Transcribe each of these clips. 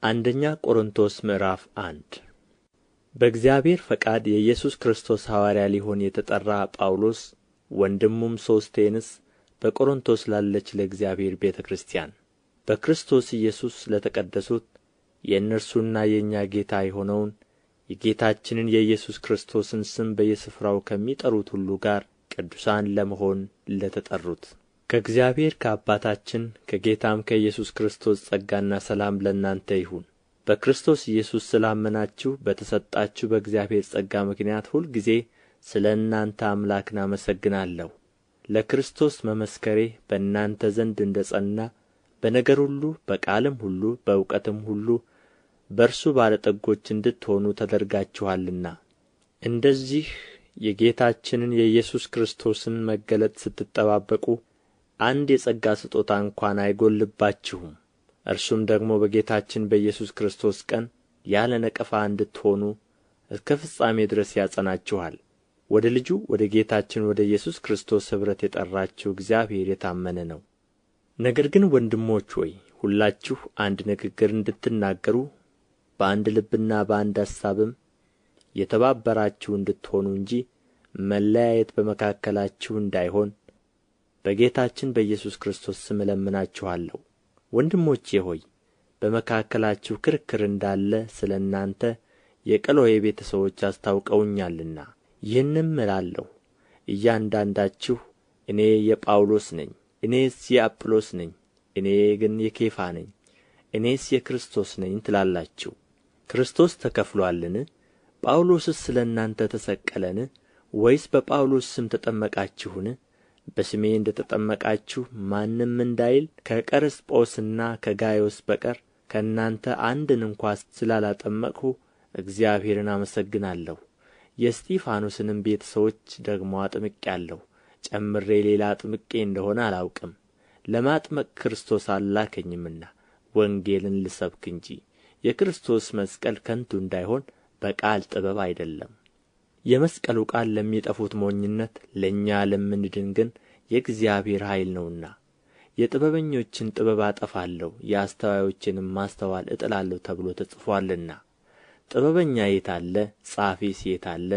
አንደኛ ቆሮንጦስ ምዕራፍ 1 በእግዚአብሔር ፈቃድ የኢየሱስ ክርስቶስ ሐዋርያ ሊሆን የተጠራ ጳውሎስ ወንድሙም ሶስቴንስ በቆሮንቶስ ላለች ለእግዚአብሔር ቤተ ክርስቲያን በክርስቶስ ኢየሱስ ለተቀደሱት የእነርሱና የእኛ ጌታ የሆነውን የጌታችንን የኢየሱስ ክርስቶስን ስም በየስፍራው ከሚጠሩት ሁሉ ጋር ቅዱሳን ለመሆን ለተጠሩት ከእግዚአብሔር ከአባታችን ከጌታም ከኢየሱስ ክርስቶስ ጸጋና ሰላም ለእናንተ ይሁን። በክርስቶስ ኢየሱስ ስላመናችሁ በተሰጣችሁ በእግዚአብሔር ጸጋ ምክንያት ሁልጊዜ ስለ እናንተ አምላክን አመሰግናለሁ። ለክርስቶስ መመስከሬ በእናንተ ዘንድ እንደ ጸና በነገር ሁሉ በቃልም ሁሉ በእውቀትም ሁሉ በእርሱ ባለ ጠጎች እንድትሆኑ ተደርጋችኋልና። እንደዚህ የጌታችንን የኢየሱስ ክርስቶስን መገለጥ ስትጠባበቁ አንድ የጸጋ ስጦታ እንኳን አይጎልባችሁም። እርሱም ደግሞ በጌታችን በኢየሱስ ክርስቶስ ቀን ያለ ነቀፋ እንድትሆኑ እስከ ፍጻሜ ድረስ ያጸናችኋል። ወደ ልጁ ወደ ጌታችን ወደ ኢየሱስ ክርስቶስ ኅብረት የጠራችሁ እግዚአብሔር የታመነ ነው። ነገር ግን ወንድሞች ሆይ ሁላችሁ አንድ ንግግር እንድትናገሩ በአንድ ልብና በአንድ አሳብም የተባበራችሁ እንድትሆኑ እንጂ መለያየት በመካከላችሁ እንዳይሆን በጌታችን በኢየሱስ ክርስቶስ ስም እለምናችኋለሁ። ወንድሞቼ ሆይ በመካከላችሁ ክርክር እንዳለ ስለ እናንተ የቀሎዔ ቤተ ሰዎች አስታውቀውኛልና ይህንም እላለሁ፣ እያንዳንዳችሁ እኔ የጳውሎስ ነኝ፣ እኔስ የአጵሎስ ነኝ፣ እኔ ግን የኬፋ ነኝ፣ እኔስ የክርስቶስ ነኝ ትላላችሁ። ክርስቶስ ተከፍሎአልን? ጳውሎስስ ስለ እናንተ ተሰቀለን? ወይስ በጳውሎስ ስም ተጠመቃችሁን? በስሜ እንደ ተጠመቃችሁ ማንም እንዳይል ከቀርስጶስና ከጋዮስ በቀር ከእናንተ አንድን እንኳ ስላላጠመቅሁ እግዚአብሔርን አመሰግናለሁ። የእስጢፋኖስንም ቤተ ሰዎች ደግሞ አጥምቄአለሁ። ጨምሬ ሌላ አጥምቄ እንደሆነ አላውቅም፣ ለማጥመቅ ክርስቶስ አልላከኝምና ወንጌልን ልሰብክ እንጂ። የክርስቶስ መስቀል ከንቱ እንዳይሆን በቃል ጥበብ አይደለም። የመስቀሉ ቃል ለሚጠፉት ሞኝነት፣ ለእኛ ለምንድን ግን የእግዚአብሔር ኃይል ነውና። የጥበበኞችን ጥበብ አጠፋለሁ፣ የአስተዋዮችንም ማስተዋል እጥላለሁ ተብሎ ተጽፎአልና። ጥበበኛ የት አለ? ጻፊስ የት አለ?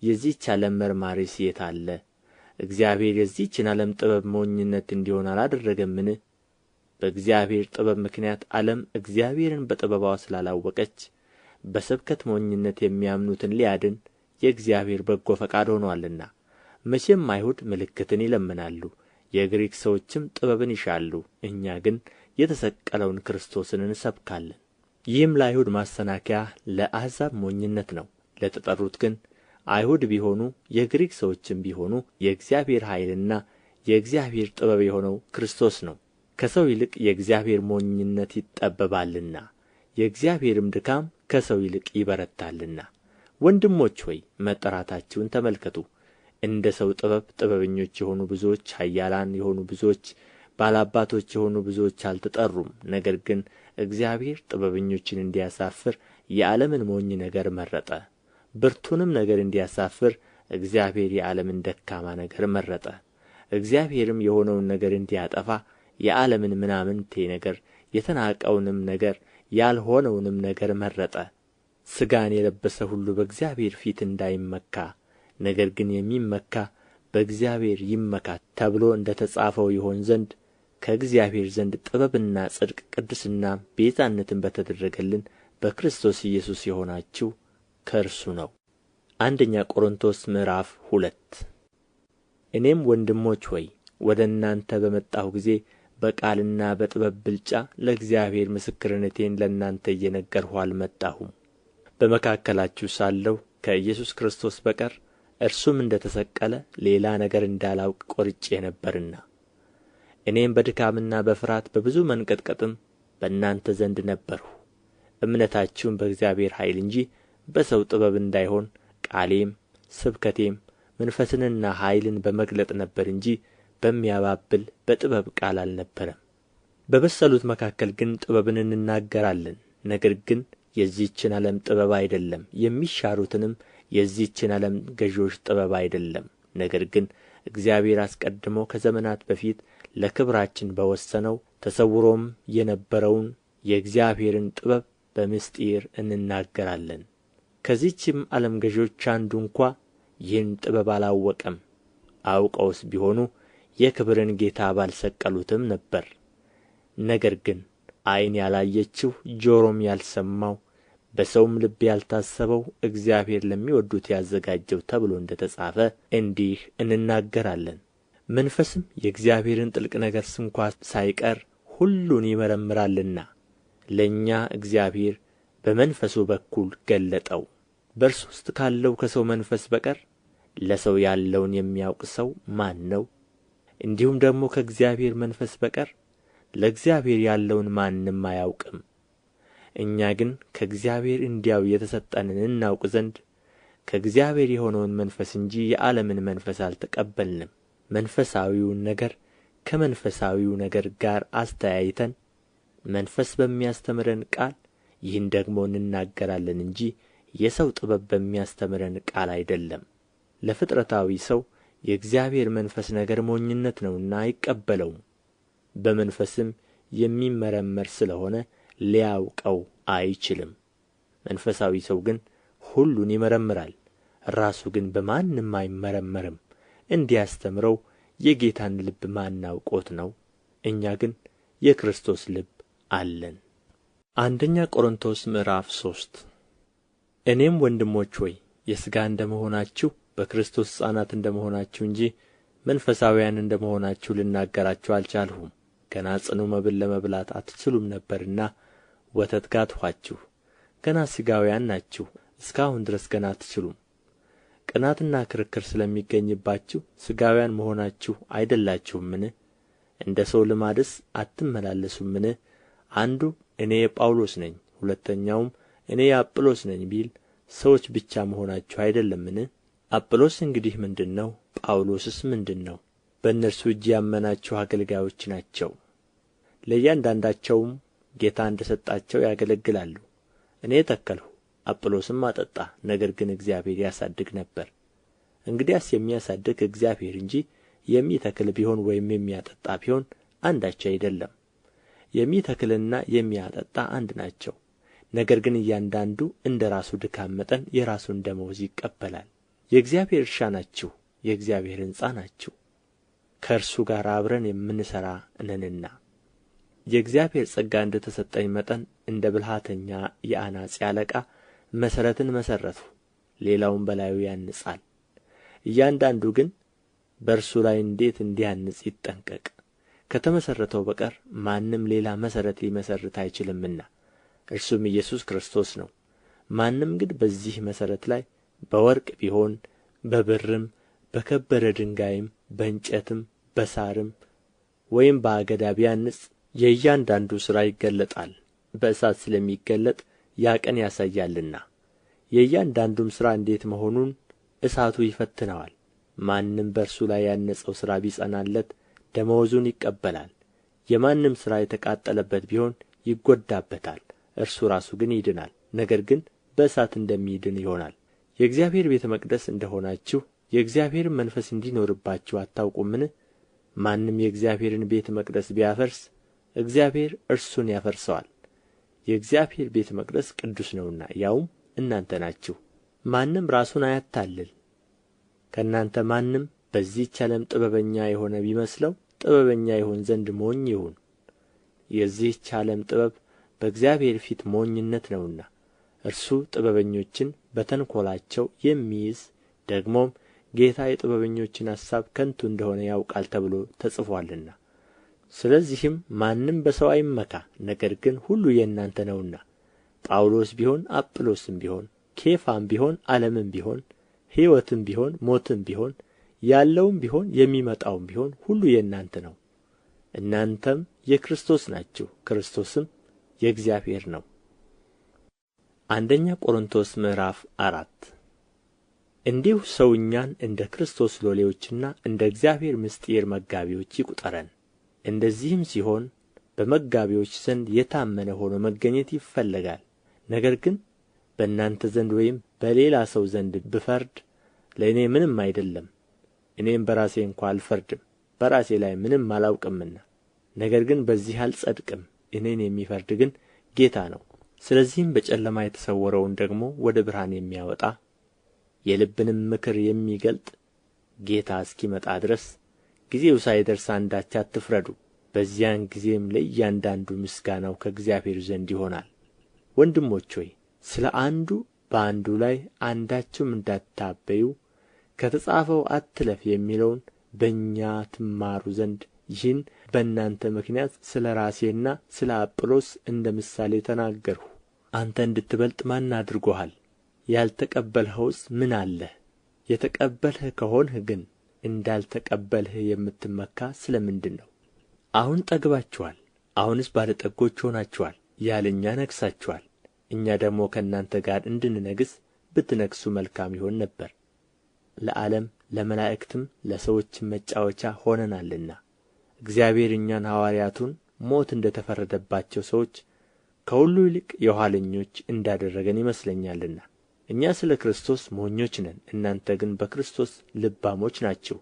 የዚህች ዓለም መርማሪስ የት አለ? እግዚአብሔር የዚህችን ዓለም ጥበብ ሞኝነት እንዲሆን አላደረገምን? በእግዚአብሔር ጥበብ ምክንያት ዓለም እግዚአብሔርን በጥበቧ ስላላወቀች በስብከት ሞኝነት የሚያምኑትን ሊያድን የእግዚአብሔር በጎ ፈቃድ ሆኖአልና። መቼም አይሁድ ምልክትን ይለምናሉ፣ የግሪክ ሰዎችም ጥበብን ይሻሉ። እኛ ግን የተሰቀለውን ክርስቶስን እንሰብካለን። ይህም ለአይሁድ ማሰናከያ ለአሕዛብ ሞኝነት ነው። ለተጠሩት ግን አይሁድ ቢሆኑ የግሪክ ሰዎችም ቢሆኑ የእግዚአብሔር ኃይልና የእግዚአብሔር ጥበብ የሆነው ክርስቶስ ነው። ከሰው ይልቅ የእግዚአብሔር ሞኝነት ይጠበባልና የእግዚአብሔርም ድካም ከሰው ይልቅ ይበረታልና። ወንድሞች ሆይ መጠራታችሁን ተመልከቱ። እንደ ሰው ጥበብ ጥበበኞች የሆኑ ብዙዎች፣ ኃያላን የሆኑ ብዙዎች፣ ባላባቶች የሆኑ ብዙዎች አልተጠሩም። ነገር ግን እግዚአብሔር ጥበበኞችን እንዲያሳፍር የዓለምን ሞኝ ነገር መረጠ። ብርቱንም ነገር እንዲያሳፍር እግዚአብሔር የዓለምን ደካማ ነገር መረጠ። እግዚአብሔርም የሆነውን ነገር እንዲያጠፋ የዓለምን ምናምንቴ ነገር የተናቀውንም ነገር ያልሆነውንም ነገር መረጠ። ሥጋን የለበሰ ሁሉ በእግዚአብሔር ፊት እንዳይመካ ነገር ግን የሚመካ በእግዚአብሔር ይመካ ተብሎ እንደ ተጻፈው ይሆን ዘንድ ከእግዚአብሔር ዘንድ ጥበብና ጽድቅ ቅድስናም ቤዛነትም በተደረገልን በክርስቶስ ኢየሱስ የሆናችሁ ከእርሱ ነው። አንደኛ ቆሮንጦስ ምዕራፍ 2 እኔም ወንድሞች ሆይ ወደ እናንተ በመጣሁ ጊዜ በቃልና በጥበብ ብልጫ ለእግዚአብሔር ምስክርነቴን ለእናንተ እየነገርሁ አልመጣሁም። በመካከላችሁ ሳለሁ ከኢየሱስ ክርስቶስ በቀር እርሱም እንደ ተሰቀለ ሌላ ነገር እንዳላውቅ ቈርጬ ነበርና። እኔም በድካምና በፍርሃት በብዙ መንቀጥቀጥም በእናንተ ዘንድ ነበርሁ። እምነታችሁም በእግዚአብሔር ኃይል እንጂ በሰው ጥበብ እንዳይሆን ቃሌም ስብከቴም መንፈስንና ኃይልን በመግለጥ ነበር እንጂ በሚያባብል በጥበብ ቃል አልነበረም። በበሰሉት መካከል ግን ጥበብን እንናገራለን። ነገር ግን የዚህችን ዓለም ጥበብ አይደለም፣ የሚሻሩትንም የዚህችን ዓለም ገዦች ጥበብ አይደለም። ነገር ግን እግዚአብሔር አስቀድሞ ከዘመናት በፊት ለክብራችን በወሰነው ተሰውሮም የነበረውን የእግዚአብሔርን ጥበብ በምስጢር እንናገራለን። ከዚህችም ዓለም ገዦች አንዱ እንኳ ይህን ጥበብ አላወቀም። አውቀውስ ቢሆኑ የክብርን ጌታ ባልሰቀሉትም ነበር። ነገር ግን ዓይን ያላየችው ጆሮም ያልሰማው በሰውም ልብ ያልታሰበው እግዚአብሔር ለሚወዱት ያዘጋጀው ተብሎ እንደ ተጻፈ እንዲህ እንናገራለን። መንፈስም የእግዚአብሔርን ጥልቅ ነገር ስንኳ ሳይቀር ሁሉን ይመረምራልና ለእኛ እግዚአብሔር በመንፈሱ በኩል ገለጠው። በእርሱ ውስጥ ካለው ከሰው መንፈስ በቀር ለሰው ያለውን የሚያውቅ ሰው ማን ነው? እንዲሁም ደግሞ ከእግዚአብሔር መንፈስ በቀር ለእግዚአብሔር ያለውን ማንም አያውቅም። እኛ ግን ከእግዚአብሔር እንዲያው የተሰጠንን እናውቅ ዘንድ ከእግዚአብሔር የሆነውን መንፈስ እንጂ የዓለምን መንፈስ አልተቀበልንም። መንፈሳዊውን ነገር ከመንፈሳዊው ነገር ጋር አስተያይተን መንፈስ በሚያስተምረን ቃል ይህን ደግሞ እንናገራለን እንጂ የሰው ጥበብ በሚያስተምረን ቃል አይደለም። ለፍጥረታዊ ሰው የእግዚአብሔር መንፈስ ነገር ሞኝነት ነውና አይቀበለውም። በመንፈስም የሚመረመር ስለ ሆነ ሊያውቀው አይችልም። መንፈሳዊ ሰው ግን ሁሉን ይመረምራል፣ ራሱ ግን በማንም አይመረመርም። እንዲያስተምረው የጌታን ልብ ማን አውቆት ነው? እኛ ግን የክርስቶስ ልብ አለን። አንደኛ ቆሮንቶስ ምዕራፍ 3 እኔም ወንድሞች ሆይ የሥጋ እንደ መሆናችሁ በክርስቶስ ሕፃናት እንደ መሆናችሁ እንጂ መንፈሳውያን እንደ መሆናችሁ ልናገራችሁ አልቻልሁም። ገና ጽኑ መብል ለመብላት አትችሉም ነበርና ወተት ጋትኋችሁ። ገና ሥጋውያን ናችሁ፣ እስካሁን ድረስ ገና አትችሉም። ቅናትና ክርክር ስለሚገኝባችሁ ሥጋውያን መሆናችሁ አይደላችሁምን? እንደ ሰው ልማድስ አትመላለሱምን? አንዱ እኔ የጳውሎስ ነኝ፣ ሁለተኛውም እኔ የአጵሎስ ነኝ ቢል ሰዎች ብቻ መሆናችሁ አይደለምን? አጵሎስ እንግዲህ ምንድን ነው? ጳውሎስስ ምንድን ነው? በእነርሱ እጅ ያመናችሁ አገልጋዮች ናቸው። ለእያንዳንዳቸውም ጌታ እንደ ሰጣቸው ያገለግላሉ። እኔ ተከልሁ፣ አጵሎስም አጠጣ፣ ነገር ግን እግዚአብሔር ያሳድግ ነበር። እንግዲያስ የሚያሳድግ እግዚአብሔር እንጂ የሚተክል ቢሆን ወይም የሚያጠጣ ቢሆን አንዳች አይደለም። የሚተክልና የሚያጠጣ አንድ ናቸው። ነገር ግን እያንዳንዱ እንደ ራሱ ድካም መጠን የራሱን ደመወዝ ይቀበላል። የእግዚአብሔር እርሻ ናችሁ፣ የእግዚአብሔር ሕንጻ ናችሁ፣ ከእርሱ ጋር አብረን የምንሠራ ነንና። የእግዚአብሔር ጸጋ እንደ ተሰጠኝ መጠን እንደ ብልሃተኛ የአናጺ አለቃ መሠረትን መሠረትሁ፣ ሌላውም በላዩ ያንጻል። እያንዳንዱ ግን በእርሱ ላይ እንዴት እንዲያንጽ ይጠንቀቅ። ከተመሠረተው በቀር ማንም ሌላ መሠረት ሊመሠርት አይችልምና እርሱም ኢየሱስ ክርስቶስ ነው። ማንም ግን በዚህ መሠረት ላይ በወርቅ ቢሆን በብርም በከበረ ድንጋይም በእንጨትም በሣርም ወይም በአገዳ ቢያንጽ የእያንዳንዱ ሥራ ይገለጣል፣ በእሳት ስለሚገለጥ ያ ቀን ያሳያልና። የእያንዳንዱም ሥራ እንዴት መሆኑን እሳቱ ይፈትነዋል። ማንም በእርሱ ላይ ያነጸው ሥራ ቢጸናለት ደመወዙን ይቀበላል። የማንም ሥራ የተቃጠለበት ቢሆን ይጐዳበታል፣ እርሱ ራሱ ግን ይድናል፣ ነገር ግን በእሳት እንደሚድን ይሆናል። የእግዚአብሔር ቤተ መቅደስ እንደ ሆናችሁ የእግዚአብሔርን መንፈስ እንዲኖርባችሁ አታውቁምን? ማንም የእግዚአብሔርን ቤተ መቅደስ ቢያፈርስ እግዚአብሔር እርሱን ያፈርሰዋል። የእግዚአብሔር ቤተ መቅደስ ቅዱስ ነውና ያውም እናንተ ናችሁ። ማንም ራሱን አያታልል። ከእናንተ ማንም በዚህች ዓለም ጥበበኛ የሆነ ቢመስለው ጥበበኛ ይሆን ዘንድ ሞኝ ይሁን። የዚህች ዓለም ጥበብ በእግዚአብሔር ፊት ሞኝነት ነውና እርሱ ጥበበኞችን በተንኰላቸው የሚይዝ ደግሞም ጌታ የጥበበኞችን ሐሳብ ከንቱ እንደሆነ ያውቃል ተብሎ ተጽፎአልና። ስለዚህም ማንም በሰው አይመካ፣ ነገር ግን ሁሉ የእናንተ ነውና። ጳውሎስ ቢሆን አጵሎስም ቢሆን ኬፋም ቢሆን ዓለምም ቢሆን ሕይወትም ቢሆን ሞትም ቢሆን ያለውም ቢሆን የሚመጣውም ቢሆን ሁሉ የእናንተ ነው። እናንተም የክርስቶስ ናችሁ፣ ክርስቶስም የእግዚአብሔር ነው። አንደኛ ቆሮንቶስ ምዕራፍ 4 እንዲሁ ሰው እኛን እንደ ክርስቶስ ሎሌዎችና እንደ እግዚአብሔር ምስጢር መጋቢዎች ይቁጠረን። እንደዚህም ሲሆን በመጋቢዎች ዘንድ የታመነ ሆኖ መገኘት ይፈለጋል። ነገር ግን በእናንተ ዘንድ ወይም በሌላ ሰው ዘንድ ብፈርድ ለእኔ ምንም አይደለም። እኔም በራሴ እንኳ አልፈርድም፣ በራሴ ላይ ምንም አላውቅምና። ነገር ግን በዚህ አልጸድቅም። እኔን የሚፈርድ ግን ጌታ ነው። ስለዚህም በጨለማ የተሰወረውን ደግሞ ወደ ብርሃን የሚያወጣ የልብንም ምክር የሚገልጥ ጌታ እስኪመጣ ድረስ ጊዜው ሳይደርስ አንዳች አትፍረዱ። በዚያን ጊዜም ለእያንዳንዱ ምስጋናው ከእግዚአብሔር ዘንድ ይሆናል። ወንድሞች ሆይ ስለ አንዱ በአንዱ ላይ አንዳችሁም እንዳትታበዩ ከተጻፈው አትለፍ የሚለውን በእኛ ትማሩ ዘንድ ይህን በእናንተ ምክንያት ስለ ራሴና ስለ አጵሎስ እንደ ምሳሌ ተናገርሁ። አንተ እንድትበልጥ ማን አድርጎሃል? ያልተቀበልኸውስ ምን አለህ? የተቀበልህ ከሆንህ ግን እንዳልተቀበልህ የምትመካ ስለ ምንድር ነው? አሁን ጠግባችኋል፣ አሁንስ ባለጠጎች ሆናችኋል፣ ያለ እኛ ነግሣችኋል። እኛ ደግሞ ከእናንተ ጋር እንድንነግሥ ብትነግሡ መልካም ይሆን ነበር። ለዓለም ለመላእክትም ለሰዎችም መጫወቻ ሆነናልና እግዚአብሔር እኛን ሐዋርያቱን ሞት እንደ ተፈረደባቸው ሰዎች ከሁሉ ይልቅ የኋለኞች እንዳደረገን ይመስለኛልና። እኛ ስለ ክርስቶስ ሞኞች ነን፣ እናንተ ግን በክርስቶስ ልባሞች ናችሁ።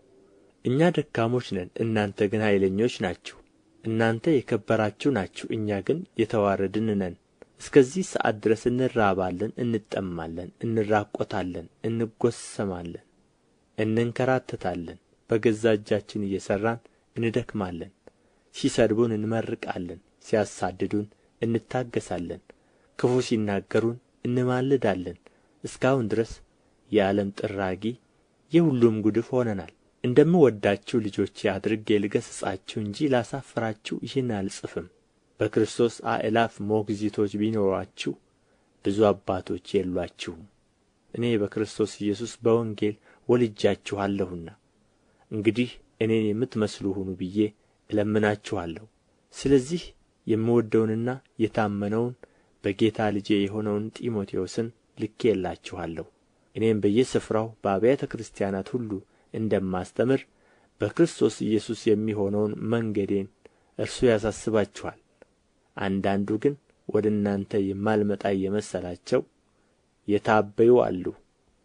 እኛ ደካሞች ነን፣ እናንተ ግን ኃይለኞች ናችሁ። እናንተ የከበራችሁ ናችሁ፣ እኛ ግን የተዋረድን ነን። እስከዚህ ሰዓት ድረስ እንራባለን፣ እንጠማለን፣ እንራቆታለን፣ እንጐሰማለን፣ እንንከራተታለን፣ በገዛ እጃችን እየሠራን እንደክማለን። ሲሰድቡን እንመርቃለን፣ ሲያሳድዱን እንታገሣለን፣ ክፉ ሲናገሩን እንማልዳለን። እስካሁን ድረስ የዓለም ጥራጊ የሁሉም ጉድፍ ሆነናል። እንደምወዳችሁ ልጆቼ አድርጌ ልገሥጻችሁ እንጂ ላሳፍራችሁ ይህን አልጽፍም። በክርስቶስ አእላፍ ሞግዚቶች ቢኖሩአችሁ ብዙ አባቶች የሉአችሁም። እኔ በክርስቶስ ኢየሱስ በወንጌል ወልጃችኋለሁና እንግዲህ እኔን የምትመስሉ ሁኑ ብዬ እለምናችኋለሁ። ስለዚህ የምወደውንና የታመነውን በጌታ ልጄ የሆነውን ጢሞቴዎስን ልኬላችኋለሁ። እኔም በየስፍራው በአብያተ ክርስቲያናት ሁሉ እንደማስተምር በክርስቶስ ኢየሱስ የሚሆነውን መንገዴን እርሱ ያሳስባችኋል። አንዳንዱ ግን ወደ እናንተ የማልመጣ እየመሰላቸው የታበዩ አሉ።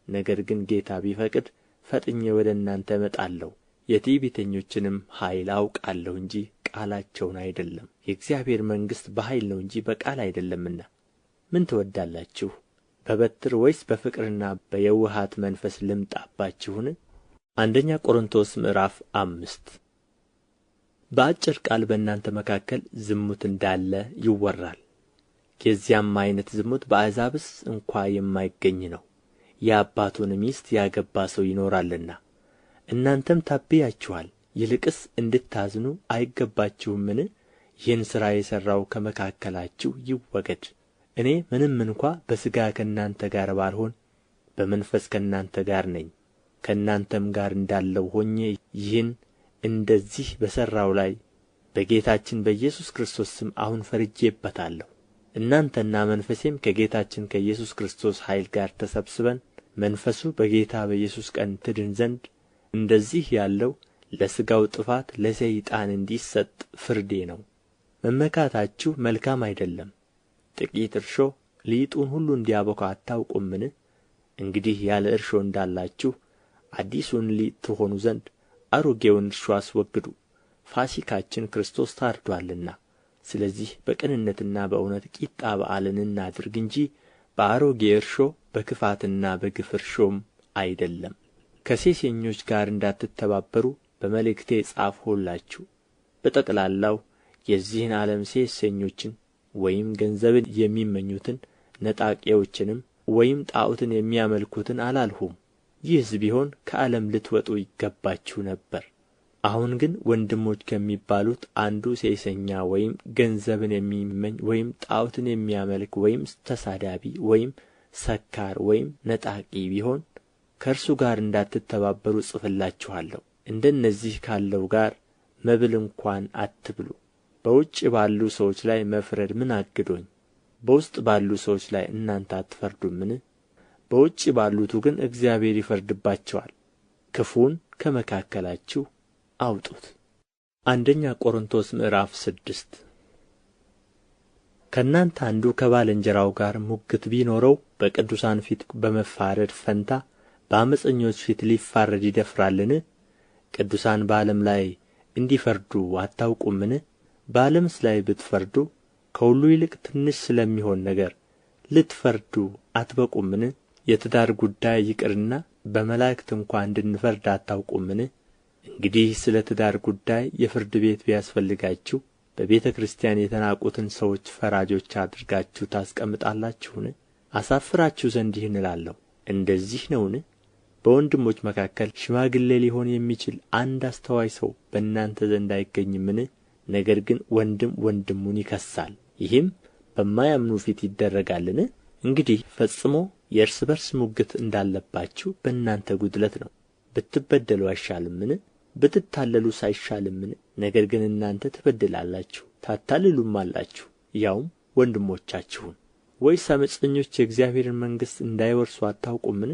ነገር ግን ጌታ ቢፈቅድ ፈጥኜ ወደ እናንተ እመጣለሁ። የትዕቢተኞችንም ኃይል አውቃለሁ እንጂ ቃላቸውን አይደለም። የእግዚአብሔር መንግሥት በኃይል ነው እንጂ በቃል አይደለምና። ምን ትወዳላችሁ? በበትር ወይስ በፍቅርና በየውሃት መንፈስ ልምጣባችሁን? አንደኛ ቆሮንቶስ ምዕራፍ 5 በአጭር ቃል በእናንተ መካከል ዝሙት እንዳለ ይወራል። የዚያም ዓይነት ዝሙት በአሕዛብስ እንኳ የማይገኝ ነው፣ የአባቱን ሚስት ያገባ ሰው ይኖራልና። እናንተም ታብያችኋል፣ ይልቅስ እንድታዝኑ አይገባችሁምን? ይህን ሥራ የሠራው ከመካከላችሁ ይወገድ። እኔ ምንም እንኳ በሥጋ ከእናንተ ጋር ባልሆን በመንፈስ ከእናንተ ጋር ነኝ። ከእናንተም ጋር እንዳለው ሆኜ ይህን እንደዚህ በሠራው ላይ በጌታችን በኢየሱስ ክርስቶስ ስም አሁን ፈርጄበታለሁ። እናንተና መንፈሴም ከጌታችን ከኢየሱስ ክርስቶስ ኃይል ጋር ተሰብስበን መንፈሱ በጌታ በኢየሱስ ቀን ትድን ዘንድ እንደዚህ ያለው ለሥጋው ጥፋት ለሰይጣን እንዲሰጥ ፍርዴ ነው። መመካታችሁ መልካም አይደለም። ጥቂት እርሾ ሊጡን ሁሉ እንዲያቦካ አታውቁምን? እንግዲህ ያለ እርሾ እንዳላችሁ አዲሱን ሊጥ ትሆኑ ዘንድ አሮጌውን እርሾ አስወግዱ። ፋሲካችን ክርስቶስ ታርዶአልና። ስለዚህ በቅንነትና በእውነት ቂጣ በዓልን እናድርግ እንጂ በአሮጌ እርሾ በክፋትና በግፍ እርሾም አይደለም። ከሴሰኞች ጋር እንዳትተባበሩ በመልእክቴ ጻፍሁላችሁ። በጠቅላላው የዚህን ዓለም ሴሰኞችን ወይም ገንዘብን የሚመኙትን ነጣቂዎችንም ወይም ጣዖትን የሚያመልኩትን አላልሁም። ይህስ ቢሆን ከዓለም ልትወጡ ይገባችሁ ነበር። አሁን ግን ወንድሞች ከሚባሉት አንዱ ሴሰኛ ወይም ገንዘብን የሚመኝ ወይም ጣዖትን የሚያመልክ ወይም ተሳዳቢ ወይም ሰካር ወይም ነጣቂ ቢሆን ከእርሱ ጋር እንዳትተባበሩ እጽፍላችኋለሁ። እንደነዚህ ካለው ጋር መብል እንኳን አትብሉ። በውጭ ባሉ ሰዎች ላይ መፍረድ ምን አግዶኝ? በውስጥ ባሉ ሰዎች ላይ እናንተ አትፈርዱምን? በውጭ ባሉቱ ግን እግዚአብሔር ይፈርድባቸዋል። ክፉን ከመካከላችሁ አውጡት። አንደኛ ቆሮንቶስ ምዕራፍ 6 ከእናንተ አንዱ ከባልንጀራው ጋር ሙግት ቢኖረው በቅዱሳን ፊት በመፋረድ ፈንታ በዓመፀኞች ፊት ሊፋረድ ይደፍራልን? ቅዱሳን በዓለም ላይ እንዲፈርዱ አታውቁምን? በዓለምስ ላይ ብትፈርዱ ከሁሉ ይልቅ ትንሽ ስለሚሆን ነገር ልትፈርዱ አትበቁምን? የትዳር ጉዳይ ይቅርና በመላእክት እንኳ እንድንፈርድ አታውቁምን? እንግዲህ ስለ ትዳር ጉዳይ የፍርድ ቤት ቢያስፈልጋችሁ በቤተ ክርስቲያን የተናቁትን ሰዎች ፈራጆች አድርጋችሁ ታስቀምጣላችሁን? አሳፍራችሁ ዘንድ ይህን እላለሁ። እንደዚህ ነውን? በወንድሞች መካከል ሽማግሌ ሊሆን የሚችል አንድ አስተዋይ ሰው በእናንተ ዘንድ አይገኝምን? ነገር ግን ወንድም ወንድሙን ይከሳል፣ ይህም በማያምኑ ፊት ይደረጋልን? እንግዲህ ፈጽሞ የእርስ በርስ ሙግት እንዳለባችሁ በእናንተ ጉድለት ነው። ብትበደሉ አይሻልምን? ብትታለሉስ አይሻልምን? ነገር ግን እናንተ ትበድላላችሁ ታታልሉማላችሁ፣ ያውም ወንድሞቻችሁን። ወይስ ዓመፀኞች የእግዚአብሔርን መንግሥት እንዳይወርሱ አታውቁምን?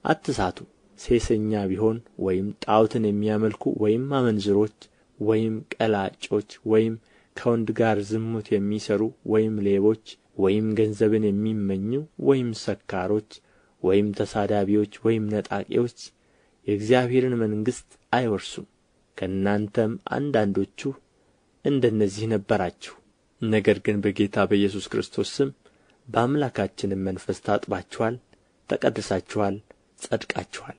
አትሳቱ። ሴሰኛ ቢሆን ወይም ጣዖትን የሚያመልኩ ወይም አመንዝሮች ወይም ቀላጮች ወይም ከወንድ ጋር ዝሙት የሚሠሩ ወይም ሌቦች ወይም ገንዘብን የሚመኙ ወይም ሰካሮች ወይም ተሳዳቢዎች ወይም ነጣቂዎች የእግዚአብሔርን መንግሥት አይወርሱም። ከእናንተም አንዳንዶቹ እንደነዚህ ነበራችሁ። ነገር ግን በጌታ በኢየሱስ ክርስቶስ ስም በአምላካችንም መንፈስ ታጥባችኋል፣ ተቀድሳችኋል፣ ጸድቃችኋል።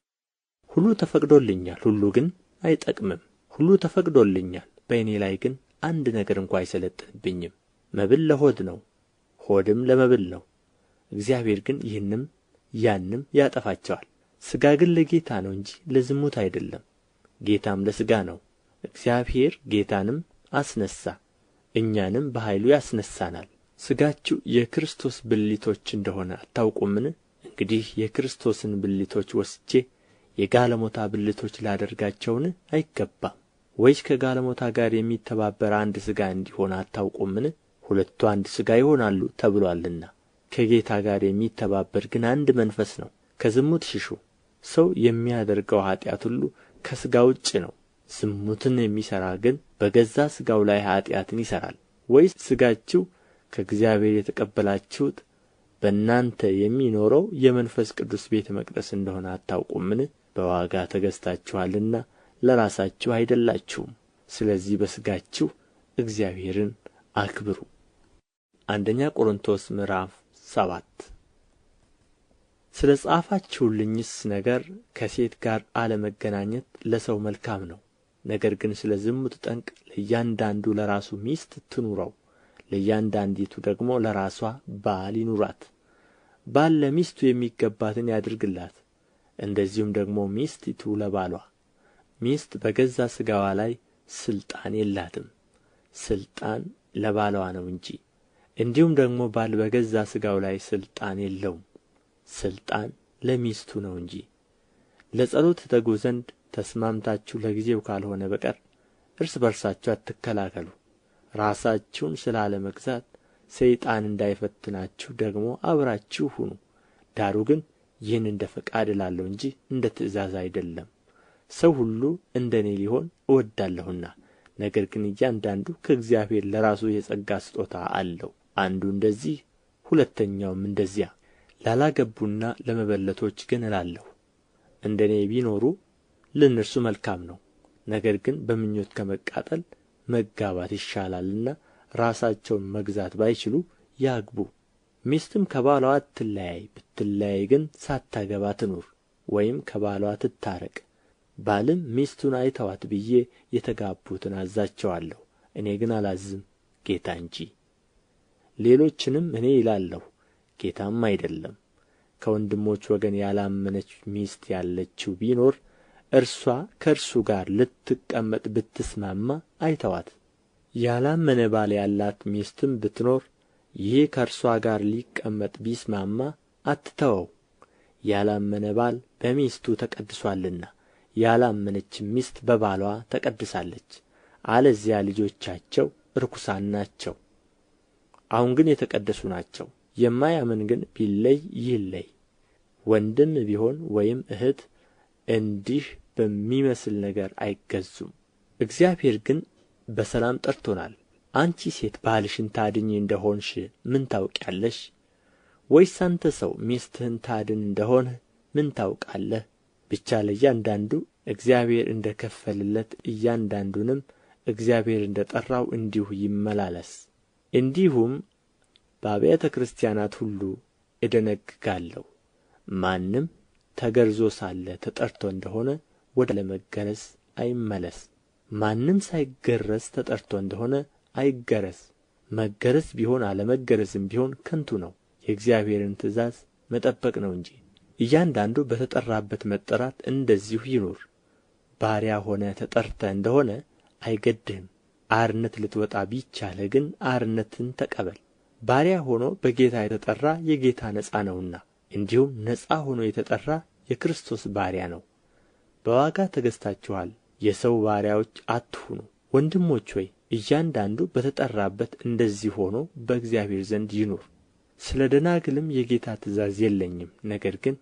ሁሉ ተፈቅዶልኛል፣ ሁሉ ግን አይጠቅምም። ሁሉ ተፈቅዶልኛል፣ በእኔ ላይ ግን አንድ ነገር እንኳ አይሠለጥንብኝም። መብል ለሆድ ነው፣ ሆድም ለመብል ነው። እግዚአብሔር ግን ይህንም ያንም ያጠፋቸዋል። ሥጋ ግን ለጌታ ነው እንጂ ለዝሙት አይደለም፣ ጌታም ለሥጋ ነው። እግዚአብሔር ጌታንም አስነሣ፣ እኛንም በኃይሉ ያስነሣናል። ሥጋችሁ የክርስቶስ ብልቶች እንደሆነ አታውቁምን? እንግዲህ የክርስቶስን ብልቶች ወስጄ የጋለሞታ ብልቶች ላደርጋቸውን? አይገባም። ወይስ ከጋለሞታ ጋር የሚተባበር አንድ ሥጋ እንዲሆን አታውቁምን? ሁለቱ አንድ ሥጋ ይሆናሉ ተብሎአልና። ከጌታ ጋር የሚተባበር ግን አንድ መንፈስ ነው። ከዝሙት ሽሹ። ሰው የሚያደርገው ኃጢአት ሁሉ ከሥጋ ውጭ ነው። ዝሙትን የሚሠራ ግን በገዛ ሥጋው ላይ ኃጢአትን ይሠራል። ወይስ ሥጋችሁ ከእግዚአብሔር የተቀበላችሁት በእናንተ የሚኖረው የመንፈስ ቅዱስ ቤተ መቅደስ እንደሆነ አታውቁምን? በዋጋ ተገዝታችኋልና ለራሳችሁ አይደላችሁም። ስለዚህ በሥጋችሁ እግዚአብሔርን አክብሩ። አንደኛ ቆሮንቶስ ምዕራፍ 7 ስለ ጻፋችሁልኝስ ነገር ከሴት ጋር አለመገናኘት ለሰው መልካም ነው። ነገር ግን ስለ ዝሙት ጠንቅ ለእያንዳንዱ ለራሱ ሚስት ትኑረው፣ ለእያንዳንዲቱ ደግሞ ለራስዋ ባል ይኑራት። ባል ለሚስቱ የሚገባትን ያድርግላት፣ እንደዚሁም ደግሞ ሚስቲቱ ለባሏ። ሚስት በገዛ ሥጋዋ ላይ ሥልጣን የላትም፣ ሥልጣን ለባልዋ ነው እንጂ። እንዲሁም ደግሞ ባል በገዛ ሥጋው ላይ ሥልጣን የለውም፣ ሥልጣን ለሚስቱ ነው እንጂ። ለጸሎት ትተጉ ዘንድ ተስማምታችሁ ለጊዜው ካልሆነ በቀር እርስ በርሳችሁ አትከላከሉ። ራሳችሁን ስለ አለመግዛት ሰይጣን እንዳይፈትናችሁ ደግሞ አብራችሁ ሁኑ። ዳሩ ግን ይህን እንደ ፈቃድ እላለሁ እንጂ እንደ ትእዛዝ አይደለም። ሰው ሁሉ እንደ እኔ ሊሆን እወዳለሁና፣ ነገር ግን እያንዳንዱ ከእግዚአብሔር ለራሱ የጸጋ ስጦታ አለው፣ አንዱ እንደዚህ ሁለተኛውም እንደዚያ። ላላገቡና ለመበለቶች ግን እላለሁ፣ እንደ እኔ ቢኖሩ ለእነርሱ መልካም ነው። ነገር ግን በምኞት ከመቃጠል መጋባት ይሻላልና ራሳቸውን መግዛት ባይችሉ ያግቡ። ሚስትም ከባልዋ አትለያይ፣ ብትለያይ ግን ሳታገባ ትኑር፣ ወይም ከባልዋ ትታረቅ። ባልም ሚስቱን አይተዋት ብዬ የተጋቡትን አዛቸዋለሁ። እኔ ግን አላዝም፣ ጌታ እንጂ። ሌሎችንም እኔ ይላለሁ፣ ጌታም አይደለም። ከወንድሞች ወገን ያላመነች ሚስት ያለችው ቢኖር እርሷ ከእርሱ ጋር ልትቀመጥ ብትስማማ አይተዋት። ያላመነ ባል ያላት ሚስትም ብትኖር ይህ ከእርሷ ጋር ሊቀመጥ ቢስማማ አትተወው። ያላመነ ባል በሚስቱ ተቀድሶአልና ያላመነችም ሚስት በባልዋ ተቀድሳለች። አለዚያ ልጆቻቸው ርኩሳን ናቸው፣ አሁን ግን የተቀደሱ ናቸው። የማያምን ግን ቢለይ ይለይ። ወንድም ቢሆን ወይም እህት እንዲህ በሚመስል ነገር አይገዙም። እግዚአብሔር ግን በሰላም ጠርቶናል። አንቺ ሴት ባልሽን ታድኚ እንደሆንሽ ምን ታውቂያለሽ? ወይስ አንተ ሰው ሚስትህን ታድን እንደሆንህ ምን ታውቃለህ? ብቻ ለእያንዳንዱ እግዚአብሔር እንደ ከፈለለት እያንዳንዱንም እግዚአብሔር እንደ ጠራው እንዲሁ ይመላለስ። እንዲሁም በአብያተ ክርስቲያናት ሁሉ እደነግጋለሁ። ማንም ተገርዞ ሳለ ተጠርቶ እንደሆነ ወደ አለመገረዝ አይመለስ። ማንም ሳይገረዝ ተጠርቶ እንደሆነ አይገረዝ። መገረዝ ቢሆን አለመገረዝም ቢሆን ከንቱ ነው፣ የእግዚአብሔርን ትእዛዝ መጠበቅ ነው እንጂ። እያንዳንዱ በተጠራበት መጠራት እንደዚሁ ይኑር። ባሪያ ሆነህ ተጠርተህ እንደሆነ አይገድህም። አርነት ልትወጣ ቢቻልህ ግን አርነትን ተቀበል። ባሪያ ሆኖ በጌታ የተጠራ የጌታ ነጻ ነውና፣ እንዲሁም ነጻ ሆኖ የተጠራ የክርስቶስ ባሪያ ነው። በዋጋ ተገዝታችኋል፣ የሰው ባሪያዎች አትሁኑ። ወንድሞች ሆይ እያንዳንዱ በተጠራበት እንደዚህ ሆኖ በእግዚአብሔር ዘንድ ይኑር። ስለ ደናግልም የጌታ ትእዛዝ የለኝም፣ ነገር ግን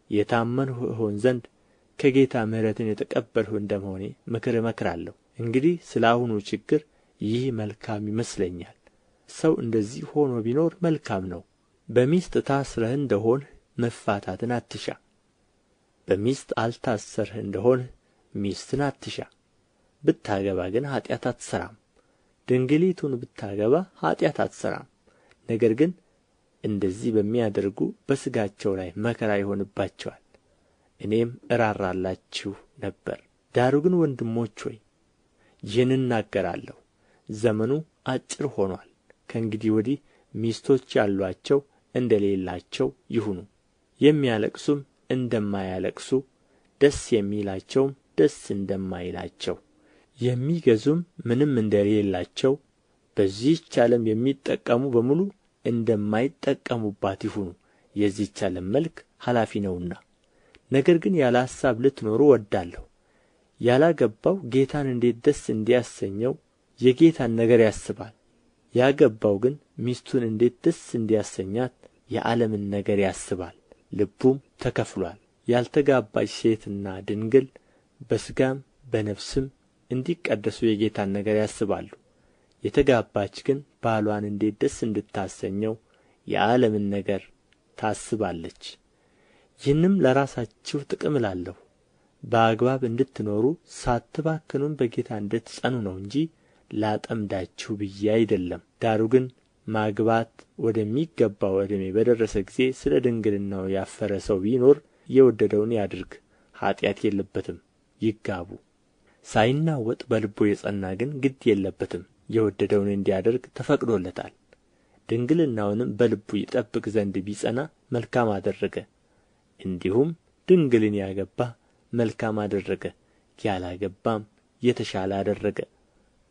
የታመንሁ እሆን ዘንድ ከጌታ ምሕረትን የተቀበልሁ እንደ መሆኔ ምክር እመክራለሁ። እንግዲህ ስለ አሁኑ ችግር ይህ መልካም ይመስለኛል። ሰው እንደዚህ ሆኖ ቢኖር መልካም ነው። በሚስት ታስረህ እንደሆንህ መፋታትን አትሻ። በሚስት አልታሰርህ እንደሆንህ ሚስትን አትሻ። ብታገባ ግን ኃጢአት አትሠራም። ድንግሊቱን ብታገባ ኃጢአት አትሠራም። ነገር ግን እንደዚህ በሚያደርጉ በሥጋቸው ላይ መከራ ይሆንባቸዋል። እኔም እራራላችሁ ነበር። ዳሩ ግን ወንድሞች ሆይ ይህን እናገራለሁ፣ ዘመኑ አጭር ሆኖአል። ከእንግዲህ ወዲህ ሚስቶች ያሉአቸው እንደሌላቸው ይሁኑ፣ የሚያለቅሱም እንደማያለቅሱ፣ ደስ የሚላቸውም ደስ እንደማይላቸው፣ የሚገዙም ምንም እንደሌላቸው፣ በዚህች ዓለም የሚጠቀሙ በሙሉ እንደማይጠቀሙባት ይሁኑ። የዚህች ዓለም መልክ ኃላፊ ነውና። ነገር ግን ያለ አሳብ ልትኖሩ እወዳለሁ። ያላገባው ጌታን እንዴት ደስ እንዲያሰኘው የጌታን ነገር ያስባል። ያገባው ግን ሚስቱን እንዴት ደስ እንዲያሰኛት የዓለምን ነገር ያስባል፣ ልቡም ተከፍሎአል። ያልተጋባች ሴትና ድንግል በሥጋም በነፍስም እንዲቀደሱ የጌታን ነገር ያስባሉ። የተጋባች ግን ባልዋን እንዴት ደስ እንድታሰኘው የዓለምን ነገር ታስባለች። ይህንም ለራሳችሁ ጥቅም እላለሁ፣ በአግባብ እንድትኖሩ ሳትባክኑም በጌታ እንድትጸኑ ነው እንጂ ላጠምዳችሁ ብዬ አይደለም። ዳሩ ግን ማግባት ወደሚገባው ዕድሜ በደረሰ ጊዜ ስለ ድንግልናው ያፈረ ሰው ቢኖር የወደደውን ያድርግ፣ ኃጢአት የለበትም። ይጋቡ። ሳይናወጥ በልቡ የጸና ግን ግድ የለበትም፣ የወደደውን እንዲያደርግ ተፈቅዶለታል። ድንግልናውንም በልቡ ይጠብቅ ዘንድ ቢጸና መልካም አደረገ። እንዲሁም ድንግልን ያገባ መልካም አደረገ፣ ያላገባም የተሻለ አደረገ።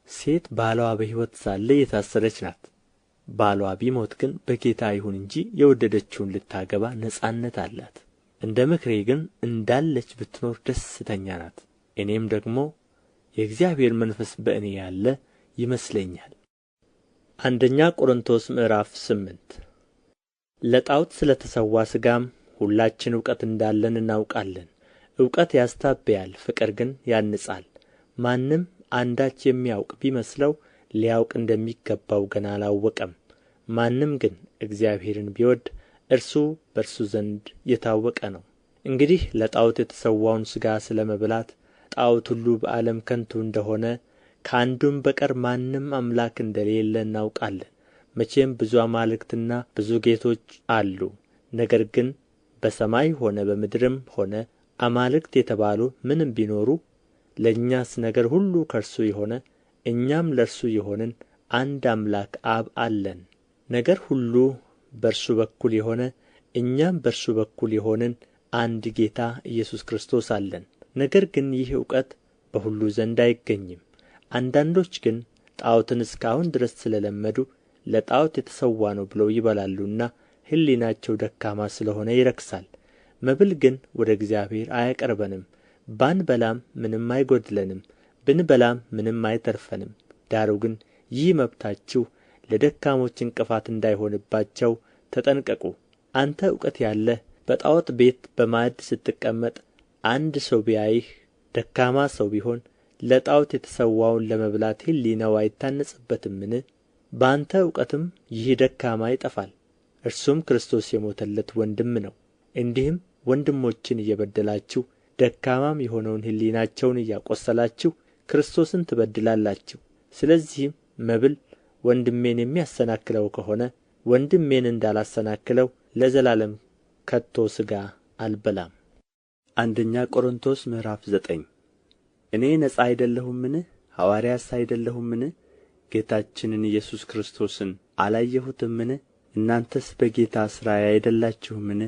ሴት ባልዋ በሕይወት ሳለ የታሰረች ናት። ባልዋ ቢሞት ግን በጌታ ይሁን እንጂ የወደደችውን ልታገባ ነጻነት አላት። እንደ ምክሬ ግን እንዳለች ብትኖር ደስተኛ ናት። እኔም ደግሞ የእግዚአብሔር መንፈስ በእኔ ያለ ይመስለኛል። አንደኛ ቆሮንቶስ ምዕራፍ 8 ለጣዖት ስለ ተሠዋ ሥጋም ሁላችን እውቀት እንዳለን እናውቃለን። እውቀት ያስታብያል፣ ፍቅር ግን ያንጻል። ማንም አንዳች የሚያውቅ ቢመስለው ሊያውቅ እንደሚገባው ገና አላወቀም። ማንም ግን እግዚአብሔርን ቢወድ እርሱ በእርሱ ዘንድ የታወቀ ነው። እንግዲህ ለጣዖት የተሠዋውን ሥጋ ስለ መብላት ጣዖት ሁሉ በዓለም ከንቱ እንደሆነ ከአንዱም በቀር ማንም አምላክ እንደሌለ እናውቃለን። መቼም ብዙ አማልክትና ብዙ ጌቶች አሉ። ነገር ግን በሰማይ ሆነ በምድርም ሆነ አማልክት የተባሉ ምንም ቢኖሩ ለእኛስ ነገር ሁሉ ከእርሱ የሆነ እኛም ለእርሱ የሆንን አንድ አምላክ አብ አለን። ነገር ሁሉ በእርሱ በኩል የሆነ እኛም በእርሱ በኩል የሆንን አንድ ጌታ ኢየሱስ ክርስቶስ አለን። ነገር ግን ይህ እውቀት በሁሉ ዘንድ አይገኝም። አንዳንዶች ግን ጣዖትን እስከ አሁን ድረስ ስለ ለመዱ ለጣዖት የተሠዋ ነው ብለው ይበላሉና ሕሊናቸው ደካማ ስለ ሆነ ይረክሳል። መብል ግን ወደ እግዚአብሔር አያቀርበንም። ባንበላም ምንም አይጎድለንም፣ ብንበላም ምንም አይተርፈንም። ዳሩ ግን ይህ መብታችሁ ለደካሞች እንቅፋት እንዳይሆንባቸው ተጠንቀቁ። አንተ እውቀት ያለህ በጣዖት ቤት በማዕድ ስትቀመጥ አንድ ሰው ቢያይህ ደካማ ሰው ቢሆን ለጣዖት የተሠዋውን ለመብላት ሕሊናው አይታነጽበትምን? በአንተ እውቀትም ይህ ደካማ ይጠፋል፣ እርሱም ክርስቶስ የሞተለት ወንድም ነው። እንዲህም ወንድሞችን እየበደላችሁ ደካማም የሆነውን ሕሊናቸውን እያቈሰላችሁ ክርስቶስን ትበድላላችሁ። ስለዚህም መብል ወንድሜን የሚያሰናክለው ከሆነ ወንድሜን እንዳላሰናክለው ለዘላለም ከቶ ሥጋ አልበላም። አንደኛ ቆሮንቶስ ምዕራፍ 9 እኔ ነጻ አይደለሁምን? ሐዋርያስ አይደለሁምን? ጌታችንን ኢየሱስ ክርስቶስን አላየሁትምን? እናንተስ በጌታ ሥራዬ አይደላችሁምን?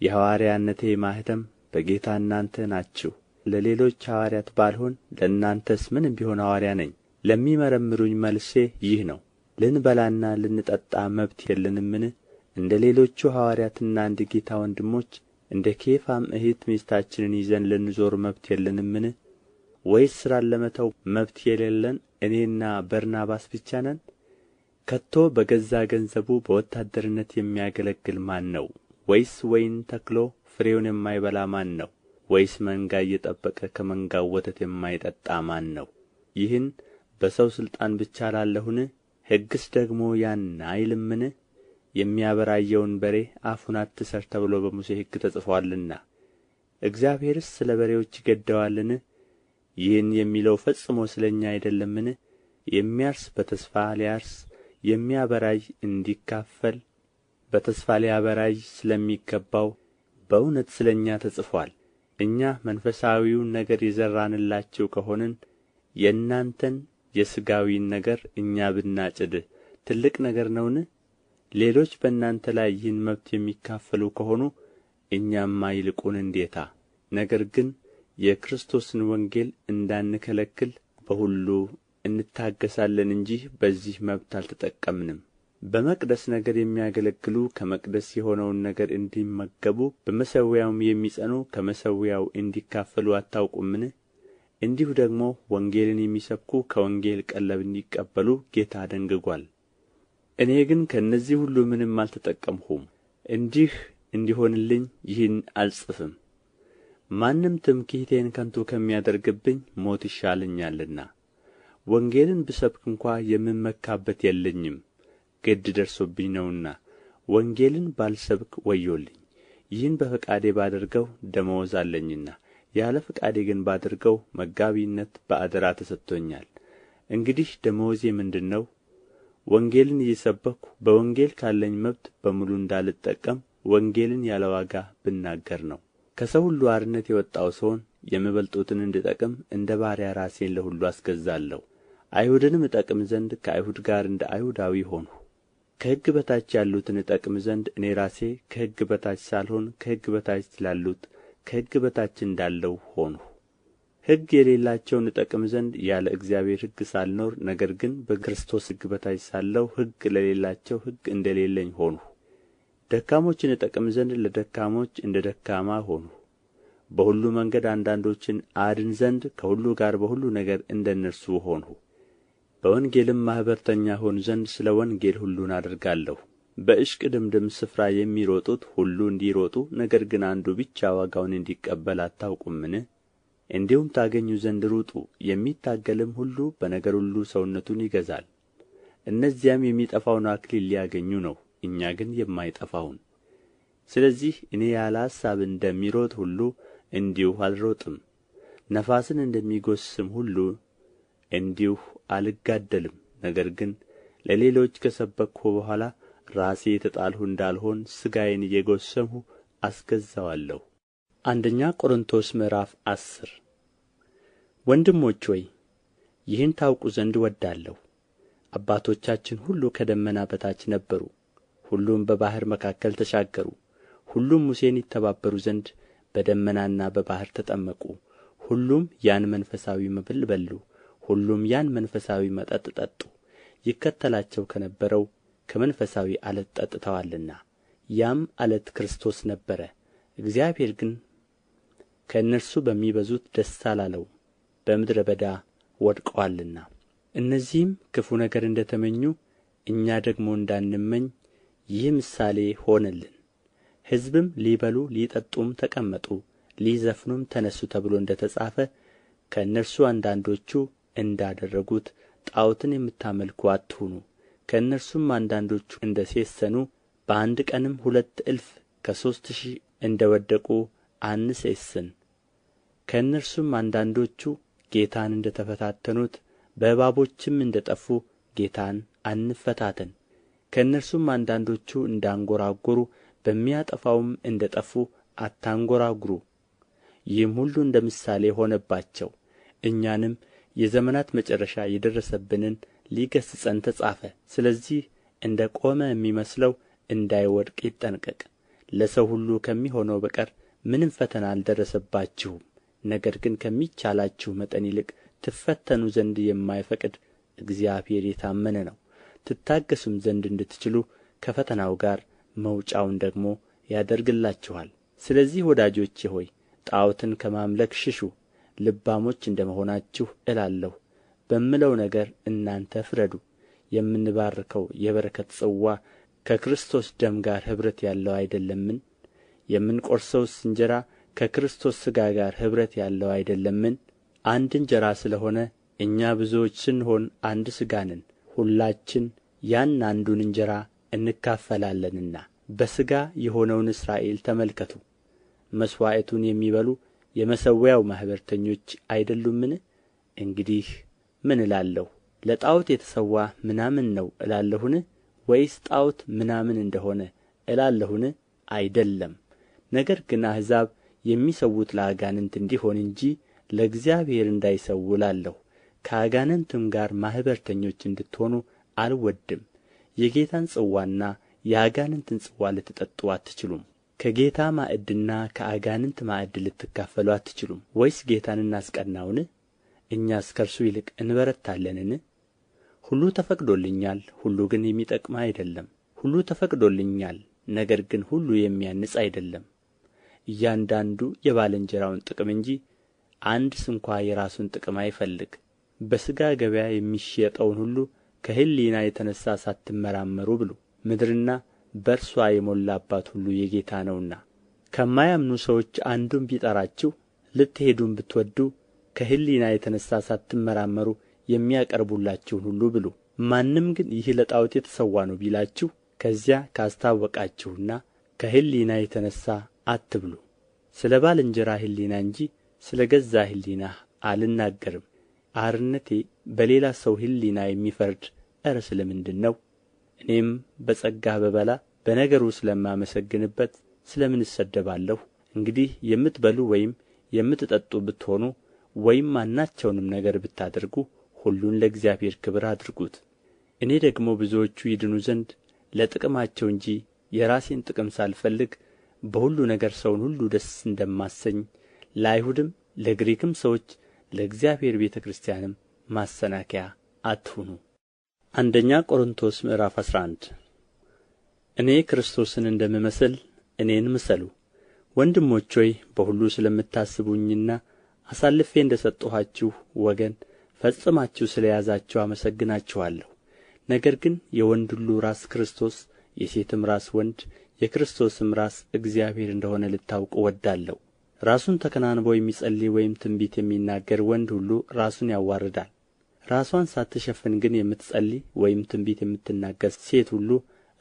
የሐዋርያነቴ ማኅተም በጌታ እናንተ ናችሁ። ለሌሎች ሐዋርያት ባልሆን ለእናንተስ ምንም ቢሆን ሐዋርያ ነኝ። ለሚመረምሩኝ መልሴ ይህ ነው። ልንበላና ልንጠጣ መብት የለንምን? እንደ ሌሎቹ ሐዋርያትና እንደ ጌታ ወንድሞች እንደ ኬፋም እኅት ሚስታችንን ይዘን ልንዞር መብት የለንምን? ወይስ ሥራን ለመተው መብት የሌለን እኔና በርናባስ ብቻ ነን? ከቶ በገዛ ገንዘቡ በወታደርነት የሚያገለግል ማን ነው? ወይስ ወይን ተክሎ ፍሬውን የማይበላ ማን ነው? ወይስ መንጋ እየጠበቀ ከመንጋው ወተት የማይጠጣ ማን ነው? ይህን በሰው ሥልጣን ብቻ እላለሁን? ሕግስ ደግሞ ያን አይልምን? የሚያበራየውን በሬ አፉን አትሰር ተብሎ በሙሴ ሕግ ተጽፎአልና። እግዚአብሔርስ ስለ በሬዎች ይገደዋልን? ይህን የሚለው ፈጽሞ ስለ እኛ አይደለምን? የሚያርስ በተስፋ ሊያርስ፣ የሚያበራይ እንዲካፈል በተስፋ ሊያበራይ ስለሚገባው በእውነት ስለ እኛ ተጽፎአል። እኛ መንፈሳዊውን ነገር የዘራንላችሁ ከሆንን የእናንተን የሥጋዊን ነገር እኛ ብናጭድ ትልቅ ነገር ነውን? ሌሎች በእናንተ ላይ ይህን መብት የሚካፈሉ ከሆኑ እኛማ ይልቁን እንዴታ! ነገር ግን የክርስቶስን ወንጌል እንዳንከለክል በሁሉ እንታገሣለን እንጂ በዚህ መብት አልተጠቀምንም። በመቅደስ ነገር የሚያገለግሉ ከመቅደስ የሆነውን ነገር እንዲመገቡ፣ በመሠዊያውም የሚጸኑ ከመሠዊያው እንዲካፈሉ አታውቁምን? እንዲሁ ደግሞ ወንጌልን የሚሰብኩ ከወንጌል ቀለብ እንዲቀበሉ ጌታ ደንግጎአል። እኔ ግን ከእነዚህ ሁሉ ምንም አልተጠቀምሁም። እንዲህ እንዲሆንልኝ ይህን አልጽፍም። ማንም ትምክህቴን ከንቱ ከሚያደርግብኝ ሞት ይሻለኛልና። ወንጌልን ብሰብክ እንኳ የምመካበት የለኝም፣ ግድ ደርሶብኝ ነውና። ወንጌልን ባልሰብክ ወዮልኝ። ይህን በፈቃዴ ባደርገው ደመወዝ አለኝና፣ ያለ ፈቃዴ ግን ባደርገው መጋቢነት በአደራ ተሰጥቶኛል። እንግዲህ ደመወዜ ምንድር ነው? ወንጌልን እየሰበክሁ በወንጌል ካለኝ መብት በሙሉ እንዳልጠቀም ወንጌልን ያለ ዋጋ ብናገር ነው። ከሰው ሁሉ አርነት የወጣሁ ስሆን የሚበልጡትን እንድጠቅም እንደ ባሪያ ራሴን ለሁሉ አስገዛለሁ። አይሁድንም እጠቅም ዘንድ ከአይሁድ ጋር እንደ አይሁዳዊ ሆንሁ። ከሕግ በታች ያሉትን እጠቅም ዘንድ እኔ ራሴ ከሕግ በታች ሳልሆን ከሕግ በታች ላሉት ከሕግ በታች እንዳለው ሆንሁ። ሕግ የሌላቸውን እጠቅም ዘንድ ያለ እግዚአብሔር ሕግ ሳልኖር፣ ነገር ግን በክርስቶስ ሕግ በታች ሳለሁ ሕግ ለሌላቸው ሕግ እንደሌለኝ ሆንሁ። ደካሞችን እጠቅም ዘንድ ለደካሞች እንደ ደካማ ሆንሁ። በሁሉ መንገድ አንዳንዶችን አድን ዘንድ ከሁሉ ጋር በሁሉ ነገር እንደ እነርሱ ሆንሁ። በወንጌልም ማኅበርተኛ ሆን ዘንድ ስለ ወንጌል ሁሉን አደርጋለሁ። በእሽቅድምድም ስፍራ የሚሮጡት ሁሉ እንዲሮጡ፣ ነገር ግን አንዱ ብቻ ዋጋውን እንዲቀበል አታውቁምን? እንዲሁም ታገኙ ዘንድ ሩጡ። የሚታገልም ሁሉ በነገር ሁሉ ሰውነቱን ይገዛል። እነዚያም የሚጠፋውን አክሊል ሊያገኙ ነው፣ እኛ ግን የማይጠፋውን። ስለዚህ እኔ ያለ አሳብ እንደሚሮጥ ሁሉ እንዲሁ አልሮጥም። ነፋስን እንደሚጎስም ሁሉ እንዲሁ አልጋደልም። ነገር ግን ለሌሎች ከሰበክሁ በኋላ ራሴ የተጣልሁ እንዳልሆን ሥጋዬን እየጎሰምሁ አስገዛዋለሁ። አንደኛ ቆሮንቶስ ምዕራፍ 10 ወንድሞች ሆይ ይህን ታውቁ ዘንድ እወዳለሁ። አባቶቻችን ሁሉ ከደመና በታች ነበሩ፣ ሁሉም በባሕር መካከል ተሻገሩ። ሁሉም ሙሴን ይተባበሩ ዘንድ በደመናና በባሕር ተጠመቁ። ሁሉም ያን መንፈሳዊ መብል በሉ፣ ሁሉም ያን መንፈሳዊ መጠጥ ጠጡ። ይከተላቸው ከነበረው ከመንፈሳዊ ዓለት ጠጥተዋልና፣ ያም ዓለት ክርስቶስ ነበረ። እግዚአብሔር ግን ከእነርሱ በሚበዙት ደስ አላለውም፣ በምድረ በዳ ወድቀዋልና። እነዚህም ክፉ ነገር እንደ ተመኙ እኛ ደግሞ እንዳንመኝ ይህ ምሳሌ ሆነልን። ሕዝብም ሊበሉ ሊጠጡም ተቀመጡ፣ ሊዘፍኑም ተነሡ ተብሎ እንደ ተጻፈ ከእነርሱ አንዳንዶቹ እንዳደረጉት ጣዖትን የምታመልኩ አትሁኑ። ከእነርሱም አንዳንዶቹ እንደ ሴሰኑ በአንድ ቀንም 2,000 ከ3,000 እንደ ወደቁ አንሴስን። ከእነርሱም አንዳንዶቹ ጌታን እንደ ተፈታተኑት በእባቦችም እንደ ጠፉ ጌታን አንፈታተን። ከእነርሱም አንዳንዶቹ እንዳንጐራጐሩ በሚያጠፋውም እንደ ጠፉ አታንጐራጕሩ። ይህም ሁሉ እንደ ምሳሌ ሆነባቸው፣ እኛንም የዘመናት መጨረሻ የደረሰብንን ሊገሥጸን ተጻፈ። ስለዚህ እንደ ቆመ የሚመስለው እንዳይወድቅ ይጠንቀቅ። ለሰው ሁሉ ከሚሆነው በቀር ምንም ፈተና አልደረሰባችሁም። ነገር ግን ከሚቻላችሁ መጠን ይልቅ ትፈተኑ ዘንድ የማይፈቅድ እግዚአብሔር የታመነ ነው። ትታገሱም ዘንድ እንድትችሉ ከፈተናው ጋር መውጫውን ደግሞ ያደርግላችኋል። ስለዚህ ወዳጆቼ ሆይ ጣዖትን ከማምለክ ሽሹ። ልባሞች እንደ መሆናችሁ እላለሁ በምለው ነገር እናንተ ፍረዱ። የምንባርከው የበረከት ጽዋ ከክርስቶስ ደም ጋር ኅብረት ያለው አይደለምን? የምንቈርሰውስ እንጀራ ከክርስቶስ ሥጋ ጋር ኅብረት ያለው አይደለምን? አንድ እንጀራ ስለ ሆነ እኛ ብዙዎች ስንሆን አንድ ሥጋ ነን፣ ሁላችን ያን አንዱን እንጀራ እንካፈላለንና። በሥጋ የሆነውን እስራኤል ተመልከቱ። መሥዋዕቱን የሚበሉ የመሠዊያው ማኅበረተኞች አይደሉምን? እንግዲህ ምን እላለሁ? ለጣዖት የተሠዋ ምናምን ነው እላለሁን? ወይስ ጣዖት ምናምን እንደሆነ እላለሁን? አይደለም። ነገር ግን አሕዛብ የሚሠዉት ለአጋንንት እንዲሆን እንጂ ለእግዚአብሔር እንዳይሠዉ እላለሁ። ከአጋንንትም ጋር ማኅበረተኞች እንድትሆኑ አልወድም። የጌታን ጽዋና የአጋንንትን ጽዋ ልትጠጡ አትችሉም። ከጌታ ማዕድና ከአጋንንት ማዕድ ልትካፈሉ አትችሉም። ወይስ ጌታን እናስቀናውን? እኛስ ከእርሱ ይልቅ እንበረታለንን? ሁሉ ተፈቅዶልኛል፣ ሁሉ ግን የሚጠቅም አይደለም። ሁሉ ተፈቅዶልኛል፣ ነገር ግን ሁሉ የሚያንጽ አይደለም። እያንዳንዱ የባልንጀራውን ጥቅም እንጂ አንድ ስንኳ የራሱን ጥቅም አይፈልግ። በሥጋ ገበያ የሚሸጠውን ሁሉ ከሕሊና የተነሣ ሳትመራመሩ ብሉ። ምድርና በእርሷ የሞላባት ሁሉ የጌታ ነውና። ከማያምኑ ሰዎች አንዱም ቢጠራችሁ ልትሄዱም ብትወዱ ከሕሊና የተነሣ ሳትመራመሩ የሚያቀርቡላችሁን ሁሉ ብሉ። ማንም ግን ይህ ለጣዖት የተሠዋ ነው ቢላችሁ ከዚያ ካስታወቃችሁና ከሕሊና የተነሣ አትብሉ። ስለ ባልንጀራ ሕሊና እንጂ ስለ ገዛ ሕሊናህ አልናገርም። አርነቴ በሌላ ሰው ሕሊና የሚፈርድ ኧረ ስለ ምንድር ነው? እኔም በጸጋ ብበላ በነገሩ ስለማመሰግንበት ስለ ምን እሰደባለሁ? እንግዲህ የምትበሉ ወይም የምትጠጡ ብትሆኑ ወይም ማናቸውንም ነገር ብታደርጉ ሁሉን ለእግዚአብሔር ክብር አድርጉት። እኔ ደግሞ ብዙዎቹ ይድኑ ዘንድ ለጥቅማቸው እንጂ የራሴን ጥቅም ሳልፈልግ በሁሉ ነገር ሰውን ሁሉ ደስ እንደማሰኝ ለአይሁድም ለግሪክም ሰዎች ለእግዚአብሔር ቤተ ክርስቲያንም ማሰናከያ አትሁኑ። አንደኛ ቆሮንቶስ ምዕራፍ 11 እኔ ክርስቶስን እንደምመስል እኔን ምሰሉ። ወንድሞች ሆይ በሁሉ ስለምታስቡኝና አሳልፌ እንደ ሰጠኋችሁ ወገን ፈጽማችሁ ስለ ያዛችሁ አመሰግናችኋለሁ። ነገር ግን የወንድ ሁሉ ራስ ክርስቶስ፣ የሴትም ራስ ወንድ፣ የክርስቶስም ራስ እግዚአብሔር እንደሆነ ልታውቁ እወዳለሁ። ራሱን ተከናንቦ የሚጸልይ ወይም ትንቢት የሚናገር ወንድ ሁሉ ራሱን ያዋርዳል። ራስዋን ሳትሸፍን ግን የምትጸልይ ወይም ትንቢት የምትናገር ሴት ሁሉ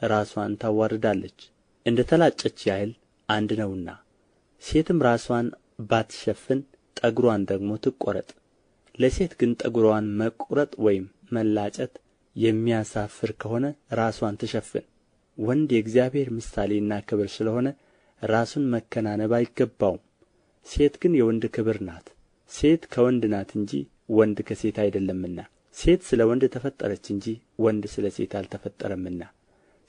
ራስዋን ታዋርዳለች፣ እንደ ተላጨች ያህል አንድ ነውና። ሴትም ራስዋን ባትሸፍን ጠጉሯን ደግሞ ትቆረጥ። ለሴት ግን ጠጉሯን መቁረጥ ወይም መላጨት የሚያሳፍር ከሆነ ራስዋን ትሸፍን። ወንድ የእግዚአብሔር ምሳሌና ክብር ስለሆነ ራሱን መከናነብ አይገባውም። ሴት ግን የወንድ ክብር ናት። ሴት ከወንድ ናት እንጂ ወንድ ከሴት አይደለምና። ሴት ስለ ወንድ ተፈጠረች እንጂ ወንድ ስለ ሴት አልተፈጠረምና።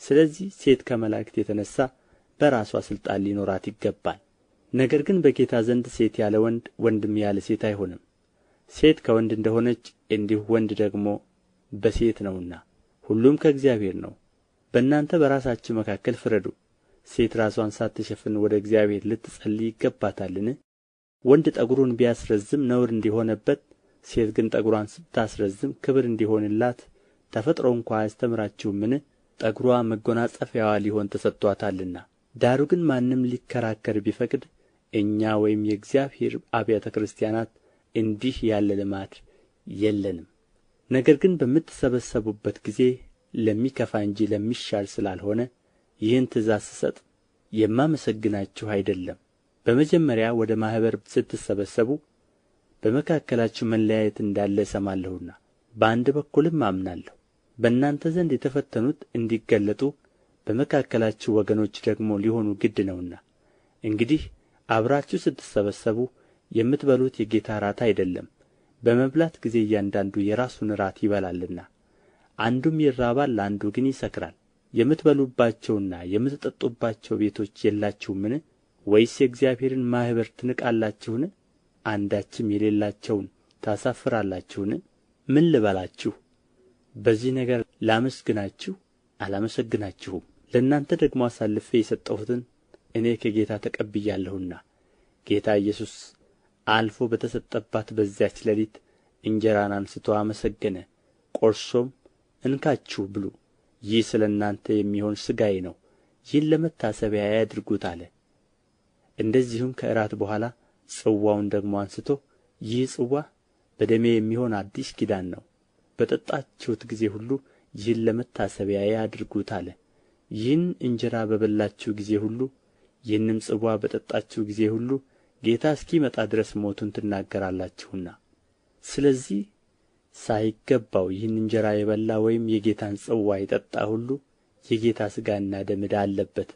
ስለዚህ ሴት ከመላእክት የተነሣ በራሷ ሥልጣን ሊኖራት ይገባል። ነገር ግን በጌታ ዘንድ ሴት ያለ ወንድ፣ ወንድም ያለ ሴት አይሆንም። ሴት ከወንድ እንደሆነች እንዲሁ ወንድ ደግሞ በሴት ነውና። ሁሉም ከእግዚአብሔር ነው። በእናንተ በራሳችሁ መካከል ፍረዱ። ሴት ራስዋን ሳትሸፍን ወደ እግዚአብሔር ልትጸልይ ይገባታልን? ወንድ ጠጉሩን ቢያስረዝም ነውር እንዲሆንበት፣ ሴት ግን ጠጉሯን ስታስረዝም ክብር እንዲሆንላት ተፈጥሮ እንኳ አያስተምራችሁምን? ጠጉሯ መጎናጸፊያዋ ሊሆን ተሰጥቶአታልና። ዳሩ ግን ማንም ሊከራከር ቢፈቅድ እኛ ወይም የእግዚአብሔር አብያተ ክርስቲያናት እንዲህ ያለ ልማድ የለንም። ነገር ግን በምትሰበሰቡበት ጊዜ ለሚከፋ እንጂ ለሚሻል ስላልሆነ ይህን ትእዛዝ ስሰጥ የማመሰግናችሁ አይደለም። በመጀመሪያ ወደ ማኅበር ስትሰበሰቡ በመካከላችሁ መለያየት እንዳለ እሰማለሁና በአንድ በኩልም አምናለሁ። በእናንተ ዘንድ የተፈተኑት እንዲገለጡ በመካከላችሁ ወገኖች ደግሞ ሊሆኑ ግድ ነውና። እንግዲህ አብራችሁ ስትሰበሰቡ የምትበሉት የጌታ እራት አይደለም፣ በመብላት ጊዜ እያንዳንዱ የራሱን እራት ይበላልና። አንዱም ይራባል፣ አንዱ ግን ይሰክራል። የምትበሉባቸውና የምትጠጡባቸው ቤቶች የላችሁምን? ወይስ የእግዚአብሔርን ማኅበር ትንቃላችሁን? አንዳችም የሌላቸውን ታሳፍራላችሁን? ምን ልበላችሁ? በዚህ ነገር ላመስግናችሁ? አላመሰግናችሁም። ለእናንተ ደግሞ አሳልፌ የሰጠሁትን እኔ ከጌታ ተቀብያለሁና። ጌታ ኢየሱስ አልፎ በተሰጠባት በዚያች ሌሊት እንጀራን አንሥቶ አመሰገነ፣ ቈርሶም እንካችሁ ብሉ፣ ይህ ስለ እናንተ የሚሆን ሥጋዬ ነው፣ ይህን ለመታሰቢያዬ አድርጉት አለ። እንደዚሁም ከእራት በኋላ ጽዋውን ደግሞ አንሥቶ ይህ ጽዋ በደሜ የሚሆን አዲስ ኪዳን ነው፣ በጠጣችሁት ጊዜ ሁሉ ይህን ለመታሰቢያዬ አድርጉት አለ። ይህን እንጀራ በበላችሁ ጊዜ ሁሉ ይህንም ጽዋ በጠጣችሁ ጊዜ ሁሉ ጌታ እስኪመጣ ድረስ ሞቱን ትናገራላችሁና። ስለዚህ ሳይገባው ይህን እንጀራ የበላ ወይም የጌታን ጽዋ የጠጣ ሁሉ የጌታ ሥጋና ደም ዕዳ አለበት።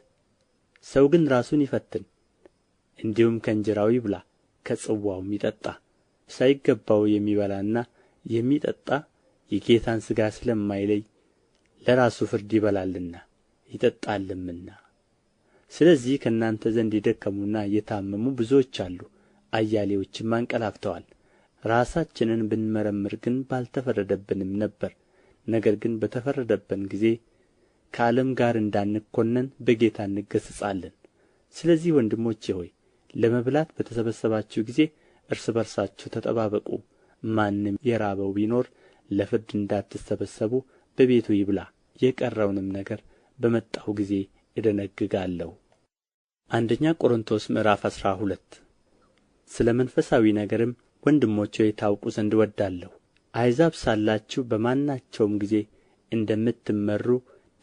ሰው ግን ራሱን ይፈትን፣ እንዲሁም ከእንጀራው ይብላ ከጽዋውም ይጠጣ። ሳይገባው የሚበላና የሚጠጣ የጌታን ሥጋ ስለማይለይ ለራሱ ፍርድ ይበላልና ይጠጣልምና። ስለዚህ ከእናንተ ዘንድ የደከሙና የታመሙ ብዙዎች አሉ፣ አያሌዎችም አንቀላፍተዋል። ራሳችንን ብንመረምር ግን ባልተፈረደብንም ነበር። ነገር ግን በተፈረደብን ጊዜ ከዓለም ጋር እንዳንኰነን በጌታ እንገሠጻለን። ስለዚህ ወንድሞቼ ሆይ ለመብላት በተሰበሰባችሁ ጊዜ እርስ በርሳችሁ ተጠባበቁ። ማንም የራበው ቢኖር ለፍርድ እንዳትሰበሰቡ በቤቱ ይብላ፣ የቀረውንም ነገር በመጣሁ ጊዜ እደነግጋለሁ። አንደኛ ቆሮንቶስ ምዕራፍ 12 ስለ መንፈሳዊ ነገርም ወንድሞች ሆይ ታውቁ ዘንድ እወዳለሁ። አሕዛብ ሳላችሁ በማናቸውም ጊዜ እንደምትመሩ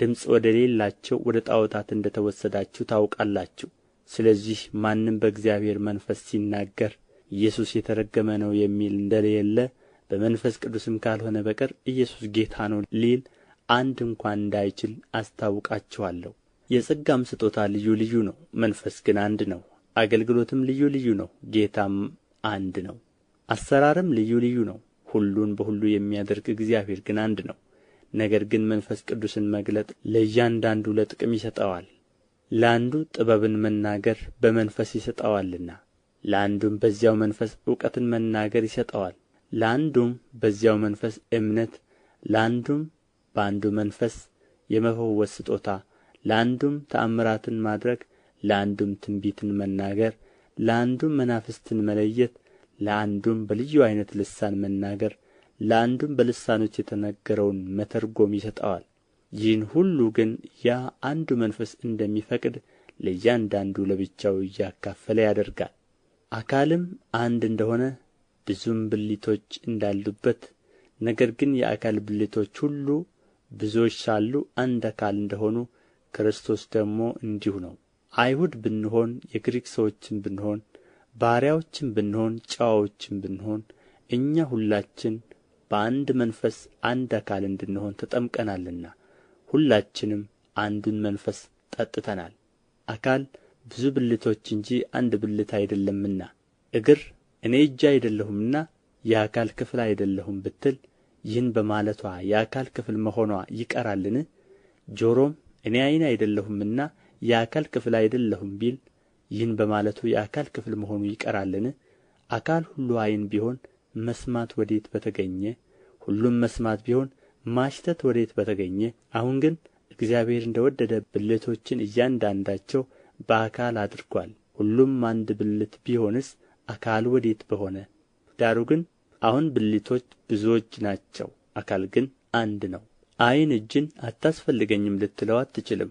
ድምፅ ወደሌላቸው ወደ ጣዖታት እንደ ተወሰዳችሁ ታውቃላችሁ። ስለዚህ ማንም በእግዚአብሔር መንፈስ ሲናገር ኢየሱስ የተረገመ ነው የሚል እንደሌለ በመንፈስ ቅዱስም ካልሆነ በቀር ኢየሱስ ጌታ ነው ሊል አንድ እንኳ እንዳይችል አስታውቃችኋለሁ። የጸጋም ስጦታ ልዩ ልዩ ነው፣ መንፈስ ግን አንድ ነው። አገልግሎትም ልዩ ልዩ ነው፣ ጌታም አንድ ነው። አሰራርም ልዩ ልዩ ነው፣ ሁሉን በሁሉ የሚያደርግ እግዚአብሔር ግን አንድ ነው። ነገር ግን መንፈስ ቅዱስን መግለጥ ለእያንዳንዱ ለጥቅም ይሰጠዋል። ለአንዱ ጥበብን መናገር በመንፈስ ይሰጠዋልና፣ ለአንዱም በዚያው መንፈስ እውቀትን መናገር ይሰጠዋል፣ ለአንዱም በዚያው መንፈስ እምነት፣ ለአንዱም በአንዱ መንፈስ የመፈወስ ስጦታ፣ ለአንዱም ተአምራትን ማድረግ፣ ለአንዱም ትንቢትን መናገር፣ ለአንዱም መናፍስትን መለየት፣ ለአንዱም በልዩ ዓይነት ልሳን መናገር፣ ለአንዱም በልሳኖች የተነገረውን መተርጎም ይሰጠዋል። ይህን ሁሉ ግን ያ አንዱ መንፈስ እንደሚፈቅድ ለእያንዳንዱ ለብቻው እያካፈለ ያደርጋል። አካልም አንድ እንደሆነ ብዙም ብልቶች እንዳሉበት፣ ነገር ግን የአካል ብልቶች ሁሉ ብዙዎች ሳሉ አንድ አካል እንደሆኑ ክርስቶስ ደግሞ እንዲሁ ነው። አይሁድ ብንሆን የግሪክ ሰዎችም ብንሆን ባሪያዎችም ብንሆን ጨዋዎችም ብንሆን እኛ ሁላችን በአንድ መንፈስ አንድ አካል እንድንሆን ተጠምቀናልና ሁላችንም አንዱን መንፈስ ጠጥተናል። አካል ብዙ ብልቶች እንጂ አንድ ብልት አይደለምና፣ እግር እኔ እጅ አይደለሁምና የአካል ክፍል አይደለሁም ብትል ይህን በማለቷ የአካል ክፍል መሆኗ ይቀራልን? ጆሮም እኔ ዓይን አይደለሁምና የአካል ክፍል አይደለሁም ቢል ይህን በማለቱ የአካል ክፍል መሆኑ ይቀራልን? አካል ሁሉ ዓይን ቢሆን መስማት ወዴት በተገኘ? ሁሉም መስማት ቢሆን ማሽተት ወዴት በተገኘ? አሁን ግን እግዚአብሔር እንደ ወደደ ብልቶችን እያንዳንዳቸው በአካል አድርጓል። ሁሉም አንድ ብልት ቢሆንስ አካል ወዴት በሆነ? ዳሩ ግን አሁን ብልቶች ብዙዎች ናቸው፣ አካል ግን አንድ ነው። ዓይን እጅን አታስፈልገኝም ልትለው አትችልም፣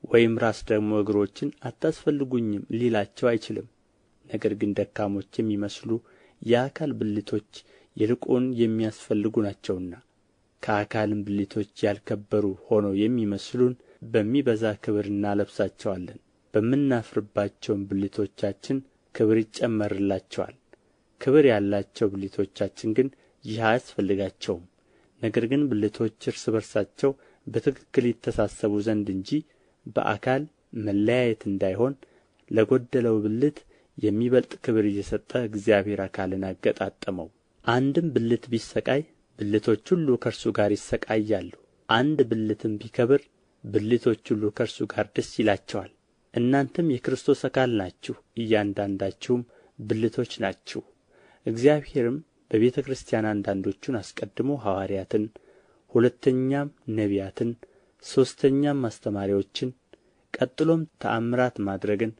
ወይም ራስ ደግሞ እግሮችን አታስፈልጉኝም ሊላቸው አይችልም። ነገር ግን ደካሞች የሚመስሉ የአካል ብልቶች ይልቁን የሚያስፈልጉ ናቸውና፣ ከአካልም ብልቶች ያልከበሩ ሆነው የሚመስሉን በሚበዛ ክብር እናለብሳቸዋለን፣ በምናፍርባቸውም ብልቶቻችን ክብር ይጨመርላቸዋል። ክብር ያላቸው ብልቶቻችን ግን ይህ አያስፈልጋቸውም። ነገር ግን ብልቶች እርስ በርሳቸው በትክክል ይተሳሰቡ ዘንድ እንጂ በአካል መለያየት እንዳይሆን ለጎደለው ብልት የሚበልጥ ክብር እየሰጠ እግዚአብሔር አካልን አገጣጠመው። አንድም ብልት ቢሣቀይ ብልቶች ሁሉ ከእርሱ ጋር ይሣቀያሉ። አንድ ብልትም ቢከብር ብልቶች ሁሉ ከእርሱ ጋር ደስ ይላቸዋል። እናንተም የክርስቶስ አካል ናችሁ፣ እያንዳንዳችሁም ብልቶች ናችሁ። እግዚአብሔርም በቤተ ክርስቲያን አንዳንዶቹን አስቀድሞ ሐዋርያትን፣ ሁለተኛም ነቢያትን፣ ሦስተኛም አስተማሪዎችን፣ ቀጥሎም ተአምራት ማድረግን፣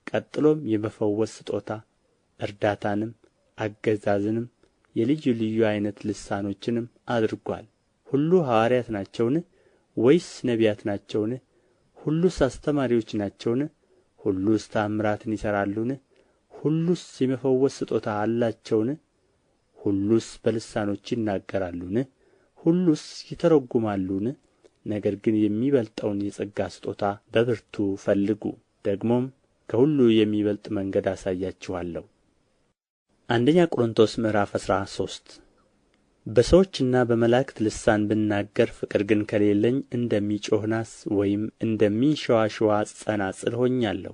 ቀጥሎም የመፈወስ ስጦታ፣ እርዳታንም፣ አገዛዝንም፣ የልዩ ልዩ ዓይነት ልሳኖችንም አድርጓል። ሁሉ ሐዋርያት ናቸውን? ወይስ ነቢያት ናቸውን? ሁሉስ አስተማሪዎች ናቸውን? ሁሉስ ተአምራትን ይሠራሉን? ሁሉስ የመፈወስ ስጦታ አላቸውን? ሁሉስ በልሳኖች ይናገራሉን? ሁሉስ ይተረጉማሉን? ነገር ግን የሚበልጠውን የጸጋ ስጦታ በብርቱ ፈልጉ፣ ደግሞም ከሁሉ የሚበልጥ መንገድ አሳያችኋለሁ። አንደኛ ቆሮንጦስ ምዕራፍ 13 በሰዎችና በመላእክት ልሳን ብናገር ፍቅር ግን ከሌለኝ እንደሚጮኽ ናስ ወይም እንደሚንሸዋሸዋ ጸናጽል ሆኛለሁ።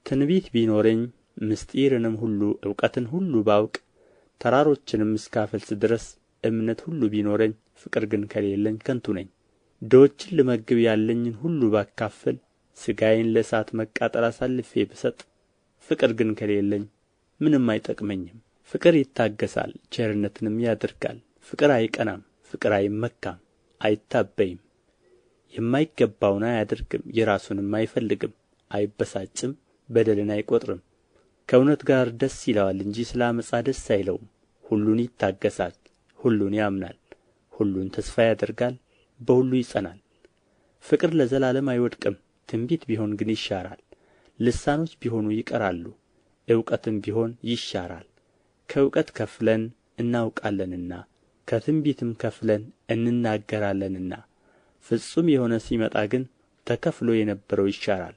ትንቢት ቢኖረኝ ምስጢርንም ሁሉ እውቀትን ሁሉ ባውቅ ተራሮችንም እስካፈልስ ድረስ እምነት ሁሉ ቢኖረኝ ፍቅር ግን ከሌለኝ ከንቱ ነኝ። ድሆችን ልመግብ ያለኝን ሁሉ ባካፍል ሥጋዬን ለእሳት መቃጠል አሳልፌ ብሰጥ ፍቅር ግን ከሌለኝ ምንም አይጠቅመኝም። ፍቅር ይታገሣል፣ ቸርነትንም ያደርጋል። ፍቅር አይቀናም፣ ፍቅር አይመካም፣ አይታበይም፣ የማይገባውን አያደርግም፣ የራሱንም አይፈልግም፣ አይበሳጭም፣ በደልን አይቈጥርም። ከእውነት ጋር ደስ ይለዋል እንጂ ስለ ዓመፃ ደስ አይለውም። ሁሉን ይታገሣል፣ ሁሉን ያምናል፣ ሁሉን ተስፋ ያደርጋል፣ በሁሉ ይጸናል። ፍቅር ለዘላለም አይወድቅም። ትንቢት ቢሆን ግን ይሻራል፣ ልሳኖች ቢሆኑ ይቀራሉ፣ እውቀትም ቢሆን ይሻራል። ከእውቀት ከፍለን እናውቃለንና ከትንቢትም ከፍለን እንናገራለንና ፍጹም የሆነ ሲመጣ ግን ተከፍሎ የነበረው ይሻራል።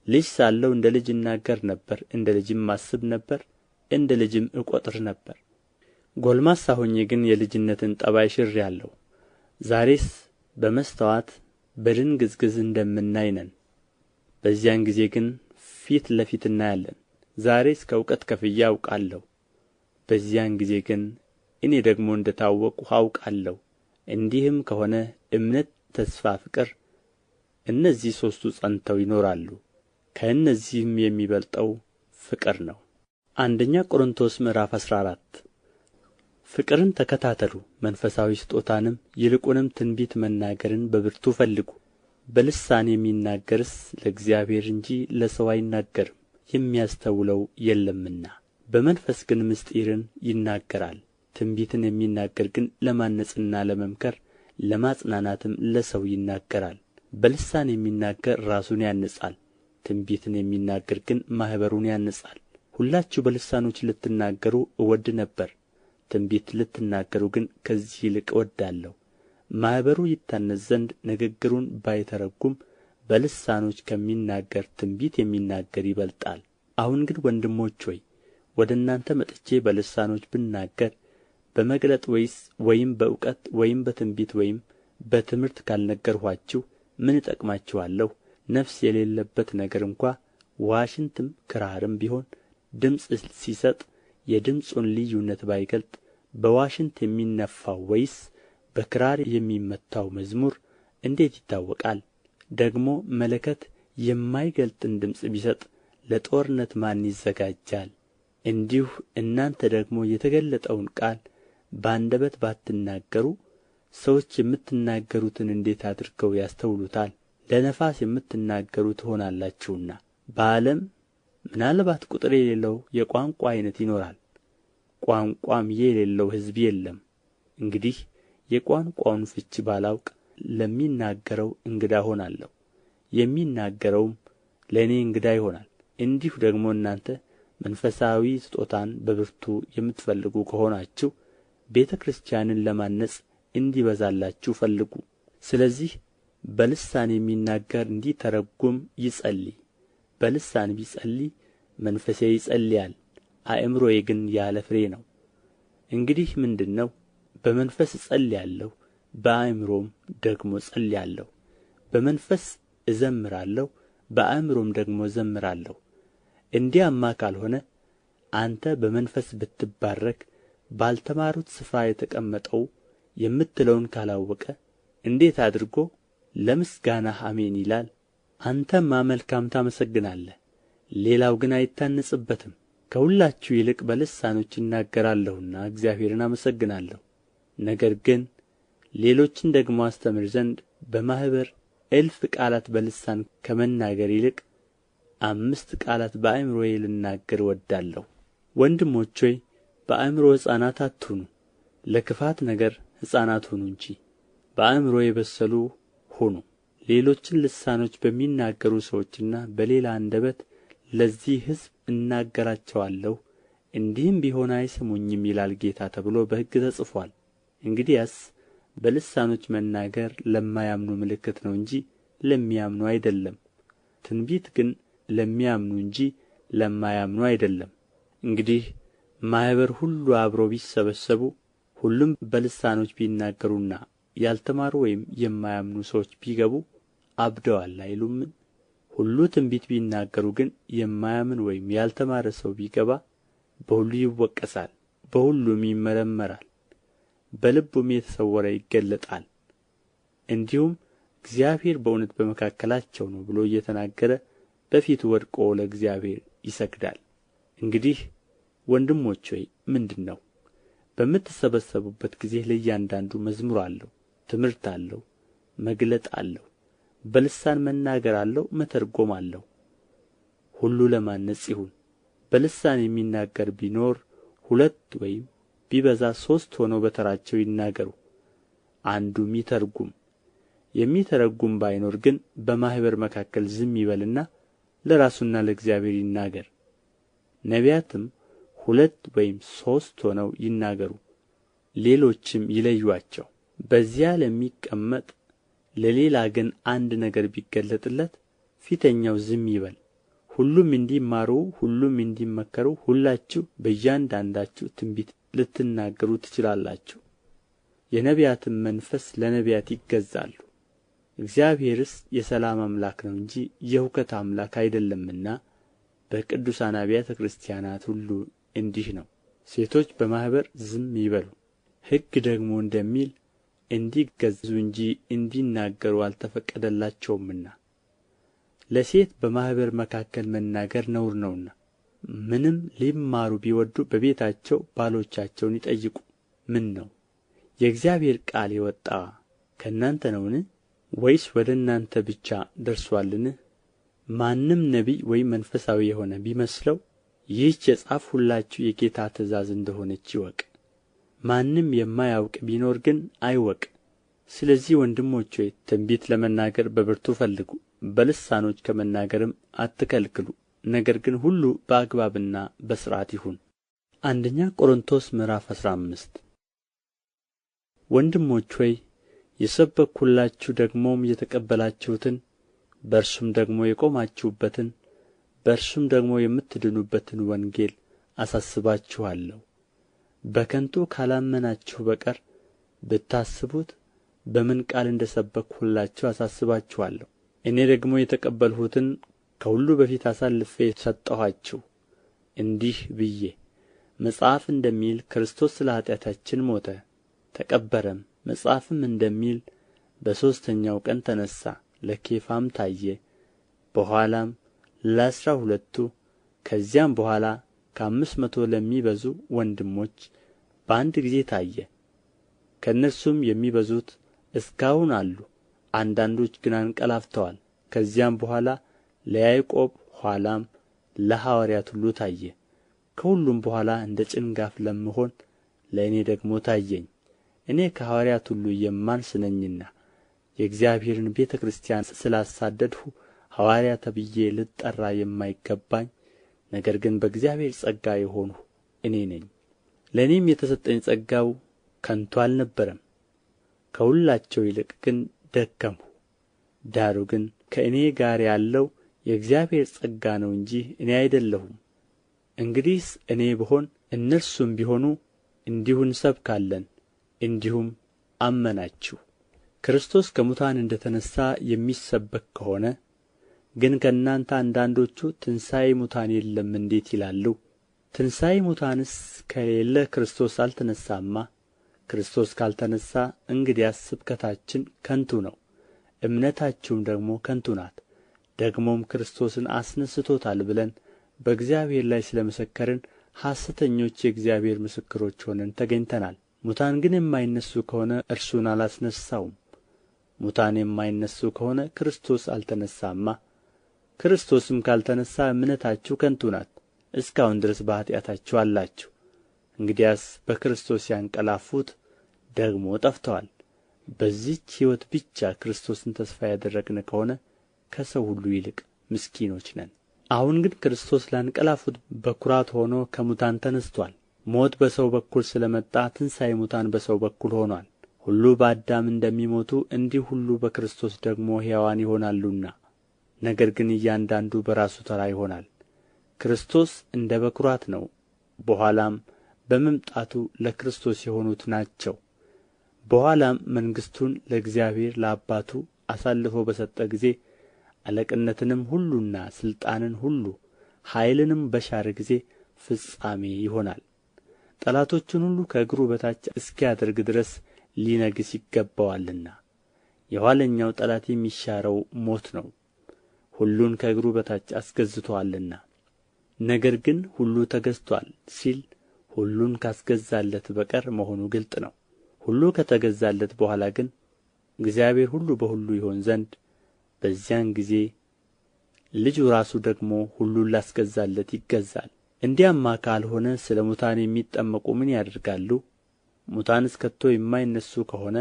ልጅ ሳለሁ እንደ ልጅ እናገር ነበር፣ እንደ ልጅም አስብ ነበር፣ እንደ ልጅም እቈጥር ነበር። ጎልማሳ ሆኜ ግን የልጅነትን ጠባይ ሽሬአለሁ። ዛሬስ በመስተዋት በድንግዝግዝ እንደምናይ ነን፣ በዚያን ጊዜ ግን ፊት ለፊት እናያለን። ዛሬስ ከእውቀት ከፍዬ አውቃለሁ፣ በዚያን ጊዜ ግን እኔ ደግሞ እንደ ታወቅሁ አውቃለሁ። እንዲህም ከሆነ እምነት፣ ተስፋ፣ ፍቅር እነዚህ ሦስቱ ጸንተው ይኖራሉ፣ ከእነዚህም የሚበልጠው ፍቅር ነው። አንደኛ ቆሮንጦስ ምዕራፍ 14 ፍቅርን ተከታተሉ፣ መንፈሳዊ ስጦታንም ይልቁንም ትንቢት መናገርን በብርቱ ፈልጉ። በልሳን የሚናገርስ ለእግዚአብሔር እንጂ ለሰው አይናገርም፣ የሚያስተውለው የለምና። በመንፈስ ግን ምስጢርን ይናገራል። ትንቢትን የሚናገር ግን ለማነጽና ለመምከር ለማጽናናትም ለሰው ይናገራል። በልሳን የሚናገር ራሱን ያንጻል፣ ትንቢትን የሚናገር ግን ማኅበሩን ያንጻል። ሁላችሁ በልሳኖች ልትናገሩ እወድ ነበር፣ ትንቢት ልትናገሩ ግን ከዚህ ይልቅ እወዳለሁ። ማኅበሩ ይታነጽ ዘንድ ንግግሩን ባይተረጉም በልሳኖች ከሚናገር ትንቢት የሚናገር ይበልጣል። አሁን ግን ወንድሞች ሆይ ወደ እናንተ መጥቼ በልሳኖች ብናገር በመግለጥ ወይም በእውቀት ወይም በትንቢት ወይም በትምህርት ካልነገርኋችሁ ምን እጠቅማችኋለሁ? ነፍስ የሌለበት ነገር እንኳ ዋሽንትም ክራርም ቢሆን ድምፅ ሲሰጥ የድምፁን ልዩነት ባይገልጥ በዋሽንት የሚነፋው ወይስ በክራር የሚመታው መዝሙር እንዴት ይታወቃል? ደግሞ መለከት የማይገልጥን ድምፅ ቢሰጥ ለጦርነት ማን ይዘጋጃል? እንዲሁ እናንተ ደግሞ የተገለጠውን ቃል በአንደበት ባትናገሩ ሰዎች የምትናገሩትን እንዴት አድርገው ያስተውሉታል? ለነፋስ የምትናገሩ ትሆናላችሁና። በዓለም ምናልባት ቁጥር የሌለው የቋንቋ ዓይነት ይኖራል፣ ቋንቋም የሌለው ሕዝብ የለም። እንግዲህ የቋንቋውን ፍች ባላውቅ ለሚናገረው እንግዳ ሆናለሁ፣ የሚናገረውም ለእኔ እንግዳ ይሆናል። እንዲሁ ደግሞ እናንተ መንፈሳዊ ስጦታን በብርቱ የምትፈልጉ ከሆናችሁ ቤተ ክርስቲያንን ለማነጽ እንዲበዛላችሁ ፈልጉ። ስለዚህ በልሳን የሚናገር እንዲተረጉም ይጸልይ። በልሳን ቢጸልይ መንፈሴ ይጸልያል፣ አእምሮዬ ግን ያለ ፍሬ ነው። እንግዲህ ምንድር ነው? በመንፈስ እጸልያለሁ፣ በአእምሮም ደግሞ እጸልያለሁ። በመንፈስ እዘምራለሁ፣ በአእምሮም ደግሞ እዘምራለሁ። እንዲያማ ካልሆነ አንተ በመንፈስ ብትባረክ ባልተማሩት ስፍራ የተቀመጠው የምትለውን ካላወቀ እንዴት አድርጎ ለምስጋናህ አሜን ይላል? አንተማ መልካም ታመሰግናለህ፣ ሌላው ግን አይታነጽበትም። ከሁላችሁ ይልቅ በልሳኖች እናገራለሁና እግዚአብሔርን አመሰግናለሁ። ነገር ግን ሌሎችን ደግሞ አስተምር ዘንድ በማኅበር 1000 ቃላት በልሳን ከመናገር ይልቅ 5 ቃላት በአእምሮዬ ልናገር እወዳለሁ። ወንድሞች ሆይ በአእምሮ ሕፃናት አትሁኑ፣ ለክፋት ነገር ሕፃናት ሁኑ እንጂ በአእምሮ የበሰሉ ሁኑ። ሌሎችን ልሳኖች በሚናገሩ ሰዎችና በሌላ አንደበት ለዚህ ሕዝብ እናገራቸዋለሁ፣ እንዲህም ቢሆን አይሰሙኝም ይላል ጌታ ተብሎ በሕግ ተጽፎአል። እንግዲያስ በልሳኖች መናገር ለማያምኑ ምልክት ነው እንጂ ለሚያምኑ አይደለም። ትንቢት ግን ለሚያምኑ እንጂ ለማያምኑ አይደለም። እንግዲህ ማኅበር ሁሉ አብረው ቢሰበሰቡ ሁሉም በልሳኖች ቢናገሩና ያልተማሩ ወይም የማያምኑ ሰዎች ቢገቡ አብደዋል አይሉምን? ሁሉ ትንቢት ቢናገሩ ግን የማያምን ወይም ያልተማረ ሰው ቢገባ በሁሉ ይወቀሳል፣ በሁሉም ይመረመራል፣ በልቡም የተሰወረ ይገለጣል። እንዲሁም እግዚአብሔር በእውነት በመካከላቸው ነው ብሎ እየተናገረ በፊቱ ወድቆ ለእግዚአብሔር ይሰግዳል። እንግዲህ ወንድሞች ሆይ ምንድን ነው? በምትሰበሰቡበት ጊዜ ለእያንዳንዱ መዝሙር አለው፣ ትምህርት አለው፣ መግለጥ አለው፣ በልሳን መናገር አለው፣ መተርጎም አለው። ሁሉ ለማነጽ ይሁን። በልሳን የሚናገር ቢኖር 2 ወይም ቢበዛ 3 ሆነው በተራቸው ይናገሩ፣ አንዱም ይተርጉም። የሚተረጉም ባይኖር ግን በማኅበር መካከል ዝም ይበልና ለራሱና ለእግዚአብሔር ይናገር። ነቢያትም 2 ወይም 3 ሆነው ይናገሩ፣ ሌሎችም ይለዩአቸው። በዚያ ለሚቀመጥ ለሌላ ግን አንድ ነገር ቢገለጥለት ፊተኛው ዝም ይበል። ሁሉም እንዲማሩ፣ ሁሉም እንዲመከሩ፣ ሁላችሁ በእያንዳንዳችሁ ትንቢት ልትናገሩ ትችላላችሁ። የነቢያትም መንፈስ ለነቢያት ይገዛሉ። እግዚአብሔርስ የሰላም አምላክ ነው እንጂ የሁከት አምላክ አይደለምና በቅዱሳን አብያተ ክርስቲያናት ሁሉ እንዲህ ነው። ሴቶች በማኅበር ዝም ይበሉ፣ ሕግ ደግሞ እንደሚል እንዲገዙ እንጂ እንዲናገሩ አልተፈቀደላቸውምና። ለሴት በማኅበር መካከል መናገር ነውር ነውና፣ ምንም ሊማሩ ቢወዱ በቤታቸው ባሎቻቸውን ይጠይቁ። ምን ነው የእግዚአብሔር ቃል የወጣ ከእናንተ ነውን? ወይስ ወደ እናንተ ብቻ ደርሶአልን? ማንም ነቢይ ወይም መንፈሳዊ የሆነ ቢመስለው ይህች የጻፍሁላችሁ የጌታ ትእዛዝ እንደሆነች ይወቅ። ማንም የማያውቅ ቢኖር ግን አይወቅ። ስለዚህ ወንድሞች ሆይ ትንቢት ለመናገር በብርቱ ፈልጉ፣ በልሳኖች ከመናገርም አትከልክሉ። ነገር ግን ሁሉ በአግባብና በሥርዓት ይሁን። አንደኛ ቆሮንቶስ ምዕራፍ 15 ወንድሞች ሆይ የሰበክሁላችሁ ደግሞም የተቀበላችሁትን በእርሱም ደግሞ የቆማችሁበትን በእርሱም ደግሞ የምትድኑበትን ወንጌል አሳስባችኋለሁ። በከንቱ ካላመናችሁ በቀር ብታስቡት በምን ቃል እንደ ሰበክሁላችሁ አሳስባችኋለሁ። እኔ ደግሞ የተቀበልሁትን ከሁሉ በፊት አሳልፌ ሰጠኋችሁ፣ እንዲህ ብዬ መጽሐፍ እንደሚል ክርስቶስ ስለ ኃጢአታችን ሞተ፣ ተቀበረም፣ መጽሐፍም እንደሚል በሦስተኛው ቀን ተነሣ፣ ለኬፋም ታየ፣ በኋላም ለ12 ከዚያም በኋላ ከ500 ለሚበዙ ወንድሞች በአንድ ጊዜ ታየ። ከእነርሱም የሚበዙት እስካሁን አሉ፣ አንዳንዶች ግን አንቀላፍተዋል። ከዚያም በኋላ ለያዕቆብ ኋላም ለሐዋርያት ሁሉ ታየ። ከሁሉም በኋላ እንደ ጭንጋፍ ለምሆን ለእኔ ደግሞ ታየኝ። እኔ ከሐዋርያት ሁሉ የማንስ ነኝና የእግዚአብሔርን ቤተ ክርስቲያን ስላሳደድሁ ሐዋርያ ተብዬ ልጠራ የማይገባኝ ነገር ግን በእግዚአብሔር ጸጋ የሆንሁ እኔ ነኝ። ለእኔም የተሰጠኝ ጸጋው ከንቱ አልነበረም፣ ከሁላቸው ይልቅ ግን ደከምሁ። ዳሩ ግን ከእኔ ጋር ያለው የእግዚአብሔር ጸጋ ነው እንጂ እኔ አይደለሁም። እንግዲህስ እኔ ብሆን እነርሱም ቢሆኑ እንዲሁ እንሰብካለን፣ እንዲሁም አመናችሁ። ክርስቶስ ከሙታን እንደ ተነሣ የሚሰበክ ከሆነ ግን ከእናንተ አንዳንዶቹ ትንሣኤ ሙታን የለም እንዴት ይላሉ? ትንሣኤ ሙታንስ ከሌለ ክርስቶስ አልተነሣማ። ክርስቶስ ካልተነሣ እንግዲያስ ስብከታችን ከንቱ ነው፣ እምነታችሁም ደግሞ ከንቱ ናት። ደግሞም ክርስቶስን አስነሥቶታል ብለን በእግዚአብሔር ላይ ስለ መሰከርን ሐሰተኞች የእግዚአብሔር ምስክሮች ሆነን ተገኝተናል። ሙታን ግን የማይነሡ ከሆነ እርሱን አላስነሣውም። ሙታን የማይነሡ ከሆነ ክርስቶስ አልተነሣማ። ክርስቶስም ካልተነሣ እምነታችሁ ከንቱ ናት፣ እስካሁን ድረስ በኃጢአታችሁ አላችሁ። እንግዲያስ በክርስቶስ ያንቀላፉት ደግሞ ጠፍተዋል። በዚች ሕይወት ብቻ ክርስቶስን ተስፋ ያደረግን ከሆነ ከሰው ሁሉ ይልቅ ምስኪኖች ነን። አሁን ግን ክርስቶስ ላንቀላፉት በኵራት ሆኖ ከሙታን ተነሥቶአል። ሞት በሰው በኩል ስለ መጣ ትንሣኤ ሙታን በሰው በኩል ሆኖአል። ሁሉ በአዳም እንደሚሞቱ እንዲሁ ሁሉ በክርስቶስ ደግሞ ሕያዋን ይሆናሉና፣ ነገር ግን እያንዳንዱ በራሱ ተራ ይሆናል። ክርስቶስ እንደ በኵራት ነው፣ በኋላም በመምጣቱ ለክርስቶስ የሆኑት ናቸው። በኋላም መንግሥቱን ለእግዚአብሔር ለአባቱ አሳልፎ በሰጠ ጊዜ አለቅነትንም ሁሉና ሥልጣንን ሁሉ ኃይልንም በሻረ ጊዜ ፍጻሜ ይሆናል። ጠላቶቹን ሁሉ ከእግሩ በታች እስኪያደርግ ድረስ ሊነግሥ ይገባዋልና። የኋለኛው ጠላት የሚሻረው ሞት ነው፣ ሁሉን ከእግሩ በታች አስገዝቶአልና። ነገር ግን ሁሉ ተገዝቶአል ሲል ሁሉን ካስገዛለት በቀር መሆኑ ግልጥ ነው። ሁሉ ከተገዛለት በኋላ ግን እግዚአብሔር ሁሉ በሁሉ ይሆን ዘንድ በዚያን ጊዜ ልጁ ራሱ ደግሞ ሁሉን ላስገዛለት ይገዛል። እንዲያማ ካልሆነ ስለ ሙታን የሚጠመቁ ምን ያደርጋሉ? ሙታንስ ከቶ የማይነሡ ከሆነ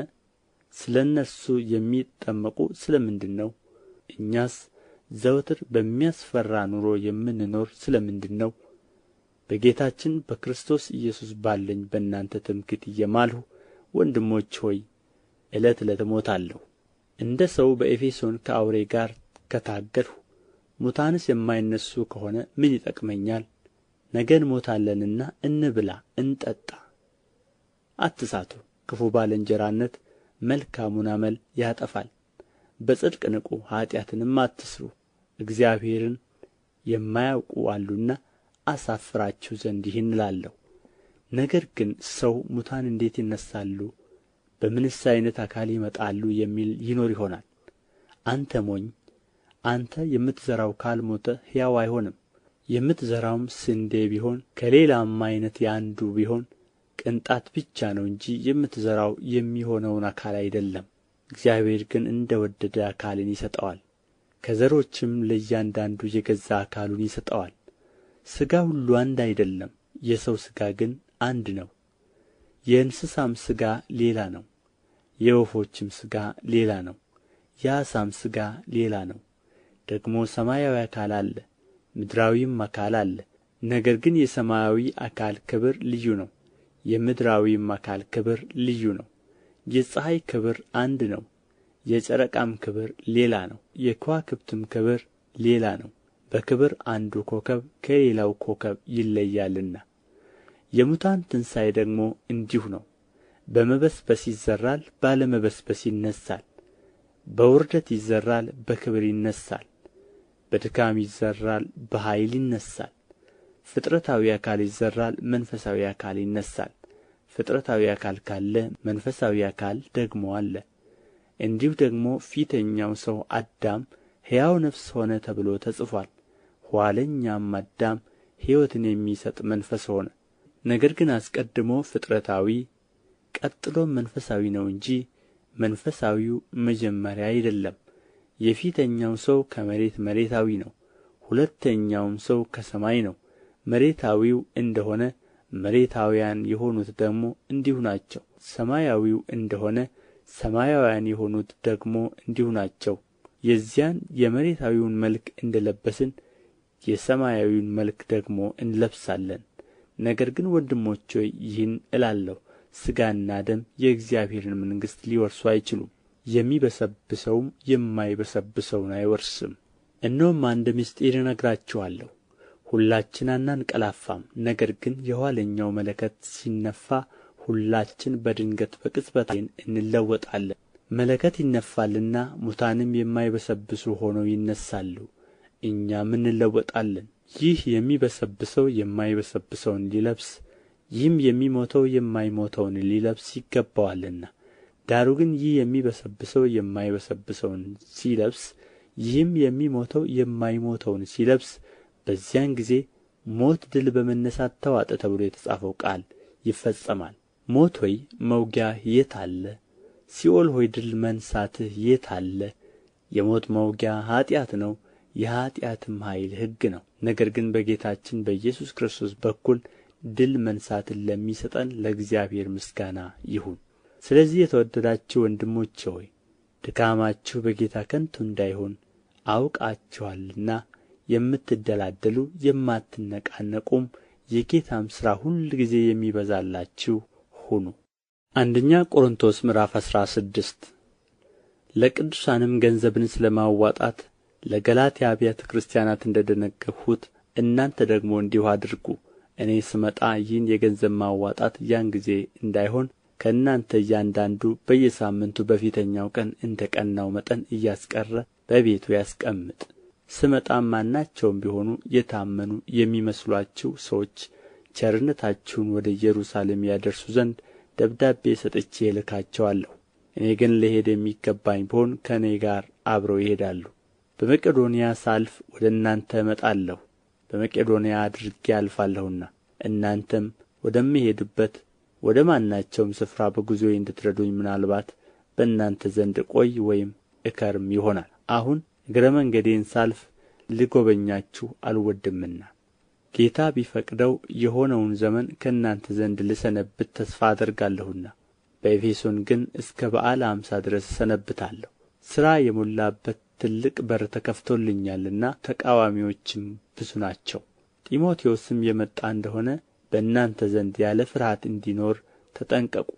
ስለ እነርሱ የሚጠመቁ ስለ ምንድር ነው? እኛስ ዘወትር በሚያስፈራ ኑሮ የምንኖር ስለ ምንድር ነው? በጌታችን በክርስቶስ ኢየሱስ ባለኝ በእናንተ ትምክህት እየማልሁ ወንድሞች ሆይ ዕለት ዕለት እሞታለሁ። እንደ ሰው በኤፌሶን ከአውሬ ጋር ከታገልሁ ሙታንስ የማይነሡ ከሆነ ምን ይጠቅመኛል? ነገ እንሞታለንና እንብላ እንጠጣ። አትሳቱ። ክፉ ባልንጀራነት መልካሙን አመል ያጠፋል። በጽድቅ ንቁ፣ ኃጢአትንም አትሥሩ። እግዚአብሔርን የማያውቁ አሉና አሳፍራችሁ ዘንድ ይህን እላለሁ። ነገር ግን ሰው ሙታን እንዴት ይነሣሉ? በምንስ ዓይነት አካል ይመጣሉ? የሚል ይኖር ይሆናል። አንተ ሞኝ፣ አንተ የምትዘራው ካልሞተ ሕያው አይሆንም። የምትዘራውም ስንዴ ቢሆን ከሌላም ዓይነት የአንዱ ቢሆን ቅንጣት ብቻ ነው እንጂ የምትዘራው የሚሆነውን አካል አይደለም። እግዚአብሔር ግን እንደ ወደደ አካልን ይሰጠዋል፣ ከዘሮችም ለእያንዳንዱ የገዛ አካሉን ይሰጠዋል። ሥጋ ሁሉ አንድ አይደለም፣ የሰው ሥጋ ግን አንድ ነው። የእንስሳም ሥጋ ሌላ ነው፣ የወፎችም ሥጋ ሌላ ነው፣ የዓሣም ሥጋ ሌላ ነው። ደግሞ ሰማያዊ አካል አለ፣ ምድራዊም አካል አለ። ነገር ግን የሰማያዊ አካል ክብር ልዩ ነው፣ የምድራዊም አካል ክብር ልዩ ነው። የፀሐይ ክብር አንድ ነው፣ የጨረቃም ክብር ሌላ ነው፣ የከዋክብትም ክብር ሌላ ነው። በክብር አንዱ ኮከብ ከሌላው ኮከብ ይለያልና። የሙታን ትንሣኤ ደግሞ እንዲሁ ነው። በመበስበስ ይዘራል፣ ባለመበስበስ ይነሣል። በውርደት ይዘራል፣ በክብር ይነሣል። በድካም ይዘራል፣ በኃይል ይነሣል። ፍጥረታዊ አካል ይዘራል፣ መንፈሳዊ አካል ይነሣል። ፍጥረታዊ አካል ካለ መንፈሳዊ አካል ደግሞ አለ። እንዲሁ ደግሞ ፊተኛው ሰው አዳም ሕያው ነፍስ ሆነ ተብሎ ተጽፎአል። ኋለኛም አዳም ሕይወትን የሚሰጥ መንፈስ ሆነ። ነገር ግን አስቀድሞ ፍጥረታዊ ቀጥሎም መንፈሳዊ ነው እንጂ መንፈሳዊው መጀመሪያ አይደለም። የፊተኛው ሰው ከመሬት መሬታዊ ነው፣ ሁለተኛውም ሰው ከሰማይ ነው። መሬታዊው እንደሆነ መሬታውያን የሆኑት ደግሞ እንዲሁ ናቸው። ሰማያዊው እንደሆነ ሰማያውያን የሆኑት ደግሞ እንዲሁ ናቸው። የዚያን የመሬታዊውን መልክ እንደ ለበስን የሰማያዊውን መልክ ደግሞ እንለብሳለን። ነገር ግን ወንድሞች ሆይ ይህን እላለሁ፣ ሥጋና ደም የእግዚአብሔርን መንግሥት ሊወርሱ አይችሉም፣ የሚበሰብሰውም የማይበሰብሰውን አይወርስም። እነሆም አንድ ምሥጢር እነግራችኋለሁ፣ ሁላችን አናንቀላፋም፣ ነገር ግን የኋለኛው መለከት ሲነፋ ሁላችን በድንገት በቅጽበት እንለወጣለን። መለከት ይነፋልና ሙታንም የማይበሰብሱ ሆነው ይነሣሉ፣ እኛም እንለወጣለን። ይህ የሚበሰብሰው የማይበሰብሰውን ሊለብስ፣ ይህም የሚሞተው የማይሞተውን ሊለብስ ይገባዋልና። ዳሩ ግን ይህ የሚበሰብሰው የማይበሰብሰውን ሲለብስ፣ ይህም የሚሞተው የማይሞተውን ሲለብስ፣ በዚያን ጊዜ ሞት ድል በመነሣት ተዋጠ ተብሎ የተጻፈው ቃል ይፈጸማል። ሞት ሆይ መውጊያህ የት አለ? ሲኦል ሆይ ድል መንሣትህ የት አለ? የሞት መውጊያ ኃጢአት ነው፣ የኃጢአትም ኃይል ሕግ ነው። ነገር ግን በጌታችን በኢየሱስ ክርስቶስ በኩል ድል መንሣትን ለሚሰጠን ለእግዚአብሔር ምስጋና ይሁን። ስለዚህ የተወደዳችሁ ወንድሞቼ ሆይ ድካማችሁ በጌታ ከንቱ እንዳይሆን አውቃችኋልና የምትደላደሉ የማትነቃነቁም የጌታም ሥራ ሁልጊዜ የሚበዛላችሁ ሁኑ። አንደኛ ቆሮንቶስ ምዕራፍ 16 ለቅዱሳንም ገንዘብን ስለ ማዋጣት ለገላትያ አብያተ ክርስቲያናት እንደ ደነገግሁት እናንተ ደግሞ እንዲሁ አድርጉ። እኔ ስመጣ ይህን የገንዘብ ማዋጣት ያን ጊዜ እንዳይሆን ከእናንተ እያንዳንዱ በየሳምንቱ በፊተኛው ቀን እንደ ቀናው መጠን እያስቀረ በቤቱ ያስቀምጥ። ስመጣም ማናቸውም ቢሆኑ የታመኑ የሚመስሏችሁ ሰዎች ቸርነታችሁን ወደ ኢየሩሳሌም ያደርሱ ዘንድ ደብዳቤ ሰጥቼ እልካቸዋለሁ። እኔ ግን ልሄድ የሚገባኝ ብሆን ከእኔ ጋር አብረው ይሄዳሉ። በመቄዶንያ ሳልፍ ወደ እናንተ እመጣለሁ። በመቄዶንያ አድርጌ አልፋለሁና እናንተም ወደምሄድበት ወደ ማናቸውም ስፍራ በጉዞዬ እንድትረዱኝ ምናልባት በእናንተ ዘንድ እቆይ ወይም እከርም ይሆናል። አሁን እግረ መንገዴን ሳልፍ ልጎበኛችሁ አልወድምና ጌታ ቢፈቅደው የሆነውን ዘመን ከእናንተ ዘንድ ልሰነብት ተስፋ አደርጋለሁና፣ በኤፌሶን ግን እስከ በዓለ ኀምሳ ድረስ እሰነብታለሁ። ሥራ የሞላበት ትልቅ በር ተከፍቶልኛልና ተቃዋሚዎችም ብዙ ናቸው። ጢሞቴዎስም የመጣ እንደሆነ በእናንተ ዘንድ ያለ ፍርሃት እንዲኖር ተጠንቀቁ።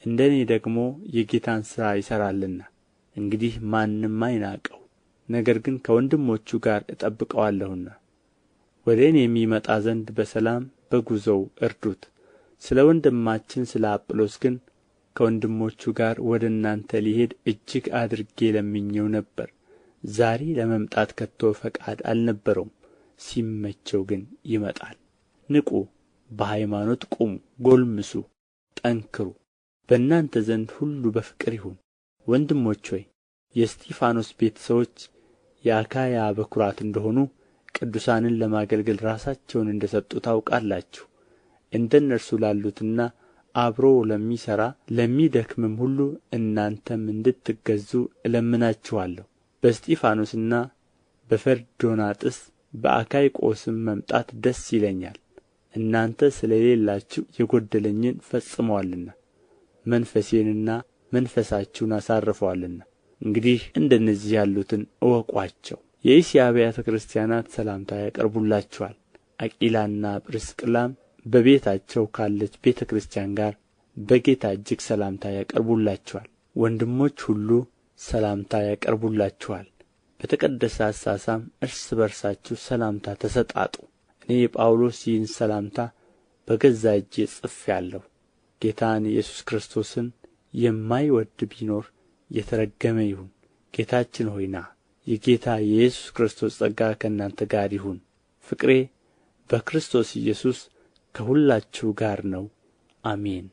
እንደ እኔ ደግሞ የጌታን ሥራ ይሠራልና እንግዲህ ማንም አይናቀው። ነገር ግን ከወንድሞቹ ጋር እጠብቀዋለሁና ወደ እኔ የሚመጣ ዘንድ በሰላም በጉዞው እርዱት። ስለ ወንድማችን ስለ አጵሎስ ግን ከወንድሞቹ ጋር ወደ እናንተ ሊሄድ እጅግ አድርጌ ለምኜው ነበር። ዛሬ ለመምጣት ከቶ ፈቃድ አልነበረውም፣ ሲመቸው ግን ይመጣል። ንቁ፣ በሃይማኖት ቁሙ፣ ጎልምሱ፣ ጠንክሩ። በእናንተ ዘንድ ሁሉ በፍቅር ይሁን። ወንድሞች ሆይ የእስጢፋኖስ ቤተ ሰዎች የአካያ በኵራት እንደሆኑ ቅዱሳንን ለማገልገል ራሳቸውን እንደ ሰጡ ታውቃላችሁ። እንደ እነርሱ ላሉትና አብሮ ለሚሠራ ለሚደክምም ሁሉ እናንተም እንድትገዙ እለምናችኋለሁ። በእስጢፋኖስና በፈርዶናጥስ በአካይቆስም መምጣት ደስ ይለኛል። እናንተ ስለሌላችሁ የጎደለኝን ፈጽመዋልና መንፈሴንና መንፈሳችሁን አሳርፈዋልና እንግዲህ እንደነዚህ ያሉትን እወቋቸው። የእስያ አብያተ ክርስቲያናት ሰላምታ ያቀርቡላችኋል። አቂላና ጵርስቅላም በቤታቸው ካለች ቤተ ክርስቲያን ጋር በጌታ እጅግ ሰላምታ ያቀርቡላችኋል። ወንድሞች ሁሉ ሰላምታ ያቀርቡላችኋል። በተቀደሰ አሳሳም እርስ በርሳችሁ ሰላምታ ተሰጣጡ። እኔ ጳውሎስ ይህን ሰላምታ በገዛ እጄ ጽፌአለሁ። ጌታን ኢየሱስ ክርስቶስን የማይወድ ቢኖር የተረገመ ይሁን። ጌታችን ሆይ ና። የጌታ የኢየሱስ ክርስቶስ ጸጋ ከእናንተ ጋር ይሁን። ፍቅሬ በክርስቶስ ኢየሱስ ከሁላችሁ ጋር ነው። አሜን።